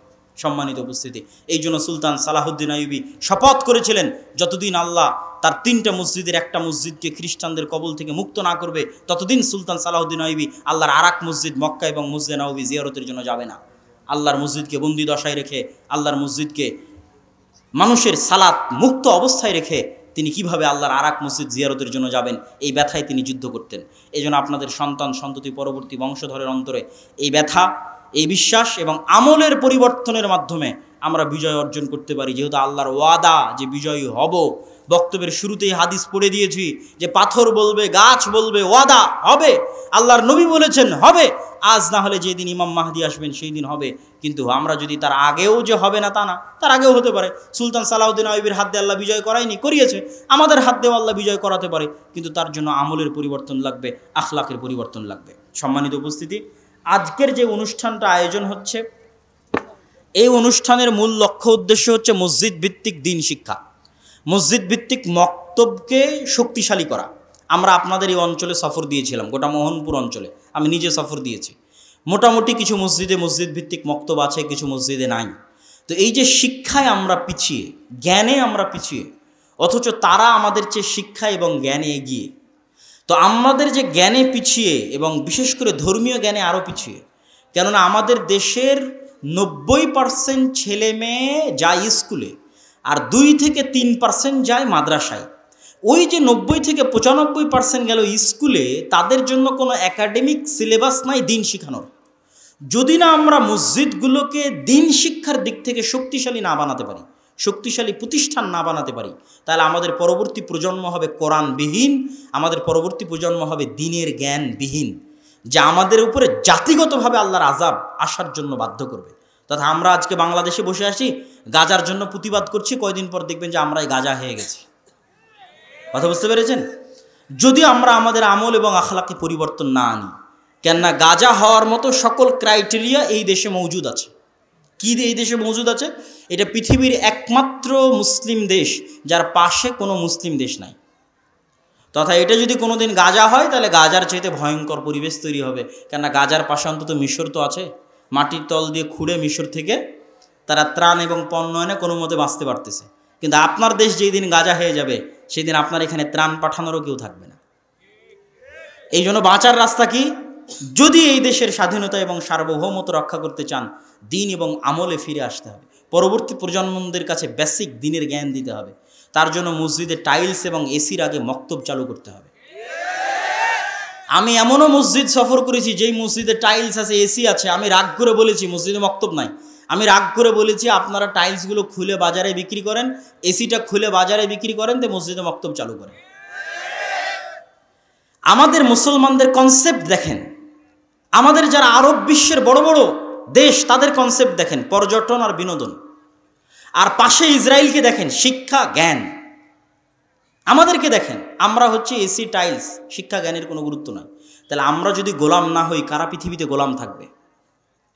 সম্মানিত উপস্থিতি, এই জন্য সুলতান সালাহুদ্দিন আইয়ুবী শপথ করেছিলেন, যতদিন আল্লাহ তার 3টা মসজিদের একটা মসজিদকে খ্রিস্টানদের কবল থেকে মুক্ত না করবে, ততদিন সুলতান সালাহুদ্দিন আইয়ুবী আল্লাহর আরেক মসজিদ মক্কা এবং মসজিদে নববী জিয়ারতের জন্য যাবে না। আল্লাহর মসজিদকে বন্দি দশায় রেখে, আল্লাহর মসজিদকে মানুষের সালাত মুক্ত অবস্থায় রেখে তিনি কিভাবে আল্লাহর আরেক মসজিদ জিয়ারতের জন্য যাবেন, এই ব্যথায় তিনি যুদ্ধ করতেন। এই জন্য আপনাদের সন্তান সন্ততি পরবর্তী বংশধরের অন্তরে এই ব্যথা, এই বিশ্বাস এবং আমলের পরিবর্তনের মাধ্যমে আমরা বিজয় অর্জন করতে পারি। যেহেতু আল্লাহর ওয়াদা যে বিজয়ী হব, বক্তব্যের শুরুতেই হাদিস পড়ে দিয়েছি যে পাথর বলবে, গাছ বলবে, ওয়াদা হবে। আল্লাহর নবী বলেছেন হবে, আজ না হলে যেদিন ইমাম মাহদি আসবেন সেই দিন হবে। কিন্তু আমরা যদি তার আগেও যে হবে না তা না, তার আগেও হতে পারে। সুলতান সালাহুদ্দিন আইয়ুবীর হাত দিয়ে আল্লাহ বিজয় করিয়েছে, আমাদের হাত দিয়েও আল্লাহ বিজয় করাতে পারে, কিন্তু তার জন্য আমলের পরিবর্তন লাগবে, আখলাকের পরিবর্তন লাগবে। সম্মানিত উপস্থিতি, আজকের যে অনুষ্ঠানটা আয়োজন হচ্ছে, এই অনুষ্ঠানের মূল লক্ষ্য উদ্দেশ্য হচ্ছে মসজিদ ভিত্তিক দ্বীন শিক্ষা, মসজিদ ভিত্তিক মক্তবকে শক্তিশালী করা। আমরা আপনাদের এই অঞ্চলে সফর দিয়েছিলাম, গোটা মোহনপুর অঞ্চলে আমি নিজে সফর দিয়েছি। মোটামুটি কিছু মসজিদে মসজিদ ভিত্তিক মক্তব আছে, কিছু মসজিদে নাই। তো এই যে শিক্ষায় আমরা পিছিয়ে, জ্ঞানে আমরা পিছিয়ে, অথচ তারা আমাদের চেয়ে শিক্ষা এবং জ্ঞানে এগিয়ে। তো আমাদের যে জ্ঞানে পিছিয়ে এবং বিশেষ করে ধর্মীয় জ্ঞানে আরও পিছিয়ে, কেননা আমাদের দেশের 90% ছেলে মেয়ে যায় স্কুলে আর 2 থেকে 3% যায় মাদ্রাসায়। ওই যে 90 থেকে 95% গেল স্কুলে, তাদের জন্য কোনো একাডেমিক সিলেবাস নাই দিন শেখানোর। যদি না আমরা মসজিদগুলোকে দিন শিক্ষার দিক থেকে শক্তিশালী না বানাতে পারি, শক্তিশালী প্রতিষ্ঠান না বানাতে পারি, তাহলে আমাদের পরবর্তী প্রজন্ম হবে কোরআনবিহীন, আমাদের পরবর্তী প্রজন্ম হবে দ্বীনের জ্ঞানবিহীন, যা আমাদের উপরে জাতিগতভাবে আল্লাহর আযাব আসার জন্য বাধ্য করবে। তথা আমরা আজকে বাংলাদেশে বসে আসি, গাজার জন্য প্রতিবাদ করছি, কয়দিন পর দেখবেন যে আমরাই গাজা হয়ে গেছি। কথা বুঝতে পেরেছেন? যদি আমরা আমাদের আমল এবং আখলাকে পরিবর্তন না আনি, কেননা গাজা হওয়ার মতো সকল ক্রাইটেরিয়া এই দেশে মজুদ আছে। কি এই দেশে মজুদ আছে? এটা পৃথিবীর একমাত্র মুসলিম দেশ যার পাশে কোনো মুসলিম দেশ নাই। তথা এটা যদি কোনো দিন গাজা হয়, তাহলে গাজার চাইতে ভয়ঙ্কর পরিবেশ তৈরি হবে। কেননা গাজার পাশে অন্তত মিশর তো আছে, মাটির তল দিয়ে খুঁড়ে মিশর থেকে তারা ত্রাণ এবং পণ্য এনে কোনো মতে বাঁচতে পারতেছে। কিন্তু আপনার দেশ যেই দিন গাজা হয়ে যাবে, সেই দিন আপনার এখানে ত্রাণ পাঠানোরও কেউ থাকবে না। এই জন্য বাঁচার রাস্তা কি? যদি এই দেশের স্বাধীনতা এবং সার্বভৌমত্ব রক্ষা করতে চান, দ্বীন এবং আমলে ফিরে আসতে হবে। পরবর্তী প্রজন্মদের কাছে বেসিক দ্বীনের জ্ঞান দিতে হবে। তার জন্য মসজিদে টাইলস এবং এসির আগে মক্তব চালু করতে হবে। আমি এমনও মসজিদ সফর করেছি যেই মসজিদে টাইলস আছে, এসি আছে, আমি রাগ করে বলেছি মসজিদে মক্তব নাই। আমি রাগ করে বলেছি আপনারা টাইলসগুলো খুলে বাজারে বিক্রি করেন, এসিটা খুলে বাজারে বিক্রি করেন, তো মসজিদে মক্তব চালু করেন। আমাদের মুসলমানদের কনসেপ্ট দেখেন, আমাদের যারা আরব বিশ্বের বড় বড় দেশ তাদের কনসেপ্ট দেখেন, পর্যটন আর বিনোদন। আর পাশে ইসরায়েলকে দেখেন, শিক্ষা জ্ঞান। আমাদেরকে দেখেন, আমরা হচ্ছে এসি টাইলস, শিক্ষা জ্ঞানের কোনো গুরুত্ব নাই। তাহলে আমরা যদি গোলাম না হই, কারা পৃথিবীতে গোলাম থাকবে?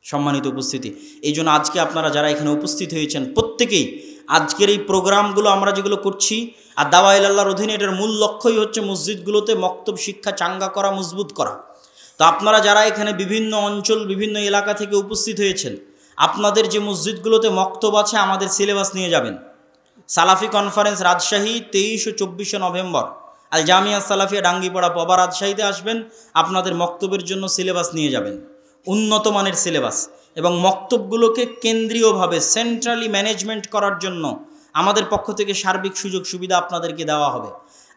সম্মানিত উপস্থিতি, এই জন্য আজকে আপনারা যারা এখানে উপস্থিত হয়েছেন প্রত্যেকেই আজকের এই প্রোগ্রামগুলো আমরা যেগুলো করছি, আর দাওয়া ইলাল্লাহর অধীনে এটার মূল লক্ষ্যই হচ্ছে মসজিদগুলোতে মক্তব শিক্ষা চাঙ্গা করা, মজবুত করা। তো আপনারা যারা এখানে বিভিন্ন অঞ্চল, বিভিন্ন এলাকা থেকে উপস্থিত হয়েছেন, আপনাদের যে মসজিদগুলোতে মক্তব আছে আমাদের সিলেবাস নিয়ে যাবেন। সালাফি কনফারেন্স রাজশাহী 23 ও 24 নভেম্বর, আল জামিয়া সালাফিয়া ডাঙ্গিপাড়া পবা রাজশাহীতে আসবেন। আপনাদের মক্তবের জন্য সিলেবাস নিয়ে যাবেন, উন্নত মানের সিলেবাস। এবং মক্তবগুলোকে কেন্দ্রীয়ভাবে সেন্ট্রালি ম্যানেজমেন্ট করার জন্য আমাদের পক্ষ থেকে সার্বিক সুযোগ সুবিধা আপনাদেরকে দেওয়া হবে।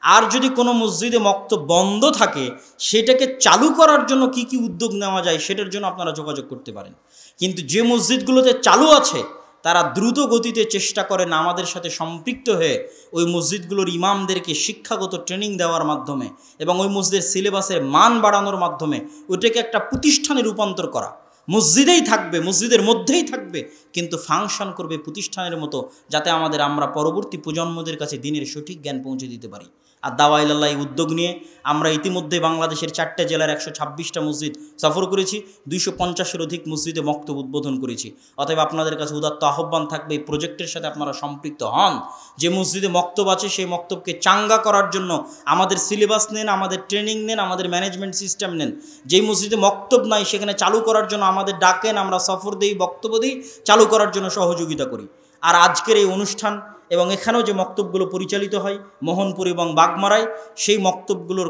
আর যদি কোনো মসজিদে মক্তব বন্ধ থাকে, সেটাকে চালু করার জন্য কি কি উদ্যোগ নেওয়া যায় সেটার জন্য আপনারা যোগাযোগ করতে পারেন। কিন্তু যে মসজিদগুলোতে চালু আছে তারা দ্রুত গতিতে চেষ্টা করেন আমাদের সাথে সম্পৃক্ত হয়ে ওই মসজিদগুলোর ইমামদেরকে শিক্ষাগত ট্রেনিং দেওয়ার মাধ্যমে এবং ওই মসজিদের সিলেবাসের মান বাড়ানোর মাধ্যমে ওইটাকে একটা প্রতিষ্ঠানে রূপান্তর করা। মসজিদেই থাকবে, মসজিদের মধ্যেই থাকবে, কিন্তু ফাংশন করবে প্রতিষ্ঠানের মতো, যাতে আমরা পরবর্তী প্রজন্মদের কাছে দিনের সঠিক জ্ঞান পৌঁছে দিতে পারি। আর দাওয়া ইলাল্লাহ উদ্যোগ নিয়ে আমরা ইতিমধ্যে বাংলাদেশের 4টে জেলার 126টা মসজিদ সফর করেছি, 250-এর অধিক মসজিদে মক্তব উদ্বোধন করেছি। অতএব আপনাদের কাছে উদাত্ত আহ্বান থাকবে এই প্রজেক্টের সাথে আপনারা সম্পৃক্ত হন। যে মসজিদে মক্তব আছে সেই মক্তবকে চাঙ্গা করার জন্য আমাদের সিলেবাস নেন, আমাদের ট্রেনিং নেন, আমাদের ম্যানেজমেন্ট সিস্টেম নেন। যেই মসজিদে মক্তব নাই সেখানে চালু করার জন্য আমাদের ডাকেন, আমরা সফর দিই, বক্তব্য দিই, চালু করার জন্য সহযোগিতা করি। আর আজকের এই অনুষ্ঠান এবং এখানেও যে মক্তবগুলো পরিচালিত হয় মোহনপুর এবং বাগমারায়, সেই মক্তবগুলোর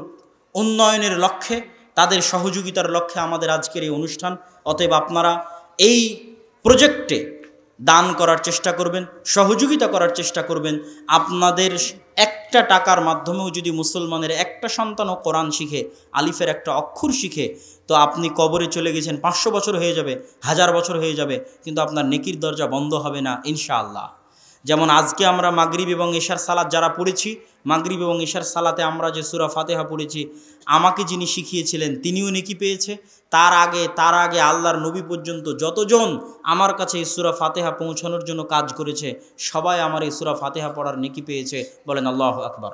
উন্নয়নের লক্ষ্যে, তাদের সহযোগিতার লক্ষ্যে আমাদের আজকের এই অনুষ্ঠান। অতএব আপনারা এই প্রজেক্টে দান করার চেষ্টা করবেন, সহযোগিতা করার চেষ্টা করবেন। আপনাদের একটা টাকার মাধ্যমেও যদি মুসলমানের একটা সন্তানও কোরআন শিখে, আলিফের একটা অক্ষর শিখে, তো আপনি কবরে চলে গেছেন, 500 বছর হয়ে যাবে, 1000 বছর হয়ে যাবে, কিন্তু আপনার নেকির দরজা বন্ধ হবে না ইনশাআল্লাহ। যেমন আজকে আমরা মাগরিব এবং এশার সালাত যারা পড়েছি, মাগরিব এবং এশার সালাতে আমরা যে সূরা ফাতিহা পড়েছি, আমাকে যিনি শিখিয়েছিলেন তিনিও নেকি পেয়েছে। তার আগে আল্লাহর নবী পর্যন্ত যতজন আমার কাছে এই সূরা ফাতিহা পৌঁছানোর জন্য কাজ করেছে, সবাই আমার এই সূরা ফাতিহা পড়ার নেকি পেয়েছে। বলেন আল্লাহু আকবার।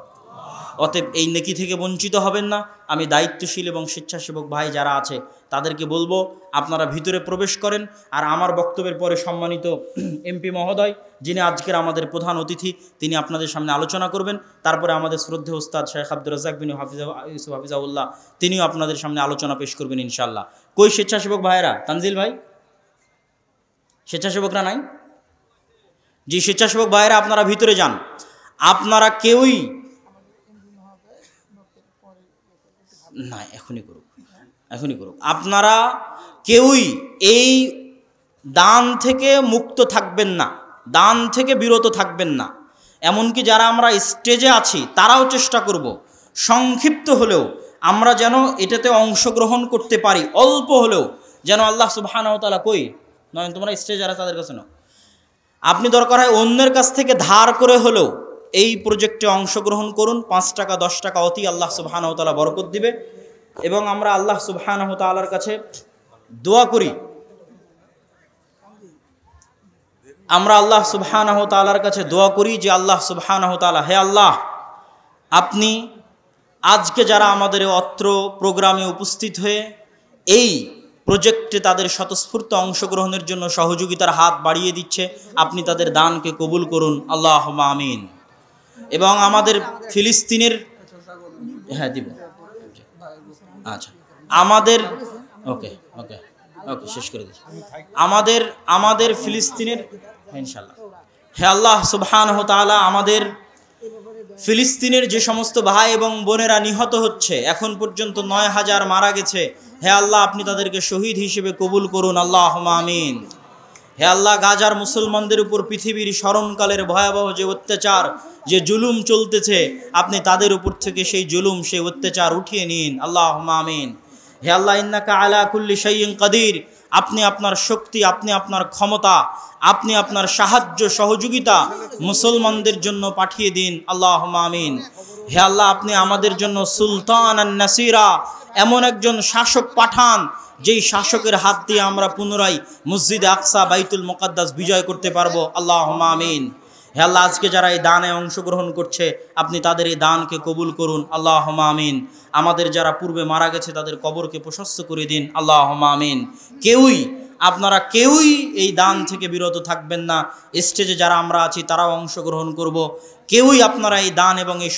অতএব এই নেকি থেকে বঞ্চিত হবেন না। আমি দায়িত্বশীল এবং স্বেচ্ছাসেবক ভাই যারা আছে তাদেরকে বলবো, আপনারা ভিতরে প্রবেশ করেন। আর আমার বক্তব্যের পরে সম্মানিত এমপি মহোদয়, যিনি আজকের আমাদের প্রধান অতিথি, তিনি আপনাদের সামনে আলোচনা করবেন। তারপরে আমাদের শ্রদ্ধেয় ওস্তাদ শেখ আব্দুর রাজ্জাক বিন ইউসুফ হাফিজাউল্লাহ, তিনিও আপনাদের সামনে আলোচনা পেশ করবেন ইনশাআল্লাহ। কই স্বেচ্ছাসেবক ভাইয়েরা? তানজিল ভাই, স্বেচ্ছাসেবকরা নাই? জি, স্বেচ্ছাসেবক ভাইয়েরা আপনারা ভিতরে যান। আপনারা কেউই না, এখনই করুক। আপনারা কেউই এই দান থেকে মুক্ত থাকবেন না, দান থেকে বিরত থাকবেন না। এমনকি যারা আমরা স্টেজে আছি তারাও চেষ্টা করব সংক্ষিপ্ত হলেও আমরা যেন এটাতে অংশগ্রহণ করতে পারি, অল্প হলেও যেন আল্লাহ সুবহানাহু ওয়া তাআলা কই নয়, তোমরা স্টেজে যারা তাদের কাছে নাও, আপনি দরকার হয় অন্যের কাছ থেকে ধার করে হলেও এই প্রজেক্টে অংশগ্রহণ করুন। 5 টাকা 10 টাকা অতি আল্লাহ সুবহানাহু ওয়া তাআলা বরকত দিবে। এবং আমরা আল্লাহ সুবহানাহু ওয়া তাআলার কাছে দোয়া করি, যে আল্লাহ সুবহানাহু ওয়া তাআলা, হে আল্লাহ, আপনি আজকে যারা আমাদের অত্র প্রোগ্রামে উপস্থিত হয়ে এই প্রজেক্টে তাদের স্বতঃস্ফূর্ত অংশগ্রহণের জন্য সহযোগিতার হাত বাড়িয়ে দিচ্ছে, আপনি তাদের দানকে কবুল করুন, আল্লাহুম্মা আমিন। এবং আমাদের ফিলিস্তিনের, হ্যাঁ দিব, আচ্ছা, আমাদের ওকে শেষ করে দিচ্ছি। আমাদের ফিলিস্তিনের, ইনশাআল্লাহ, হে আল্লাহ সুবহানাহু ওয়া তাআলা, আমাদের ফিলিস্তিনের যে সমস্ত ভাই এবং বোনেরা নিহত হচ্ছে, এখন পর্যন্ত 9000 মারা গেছে, হে আল্লাহ, আপনি তাদেরকে শহীদ হিসেবে কবুল করুন, আল্লাহুম্মা আমিন। হে আল্লাহ, গাজার মুসলমানদের উপর পৃথিবীর স্মরণকালের ভয়াবহ যে অত্যাচার, যে জুলুম চলতেছে, আপনি তাদের উপর থেকে সেই জুলুম, সেই অত্যাচার উঠিয়ে নিন, আল্লাহুম্মা আমিন। হে আল্লাহ, ইন্নাকা আলা কুল্লি শাইইন কাদির, আপনি আপনার শক্তি, আপনি আপনার ক্ষমতা, আপনি আপনার সাহায্য সহযোগিতা মুসলমানদের জন্য পাঠিয়ে দিন, আল্লাহুম্মা আমিন। হে আল্লাহ, আপনি আমাদের জন্য সুলতান আন নাসিরা, এমন একজন শাসক পাঠান যেই শাসকের হাত দিয়ে আমরা পুনরায় মসজিদে আকসা, বাইতুল মুকাদ্দাস বিজয় করতে পারবো, আল্লাহুম্মা আমিন। হে আল্লাহ, আজকে যারা এই দানে অংশগ্রহণ করছে, আপনি তাদের এই দানকে কবুল করুন, আল্লাহুম্মা আমিন। আমাদের যারা পূর্বে মারা গেছে তাদের কবরকে প্রশস্ত করে দিন, আল্লাহুম্মা আমিন। আপনারা কেউই এই দান থেকে বিরত থাকবেন না। স্টেজে যারা আমরা আছি তারাও অংশগ্রহণ করব। কেউই আপনারা এই দান এবং এই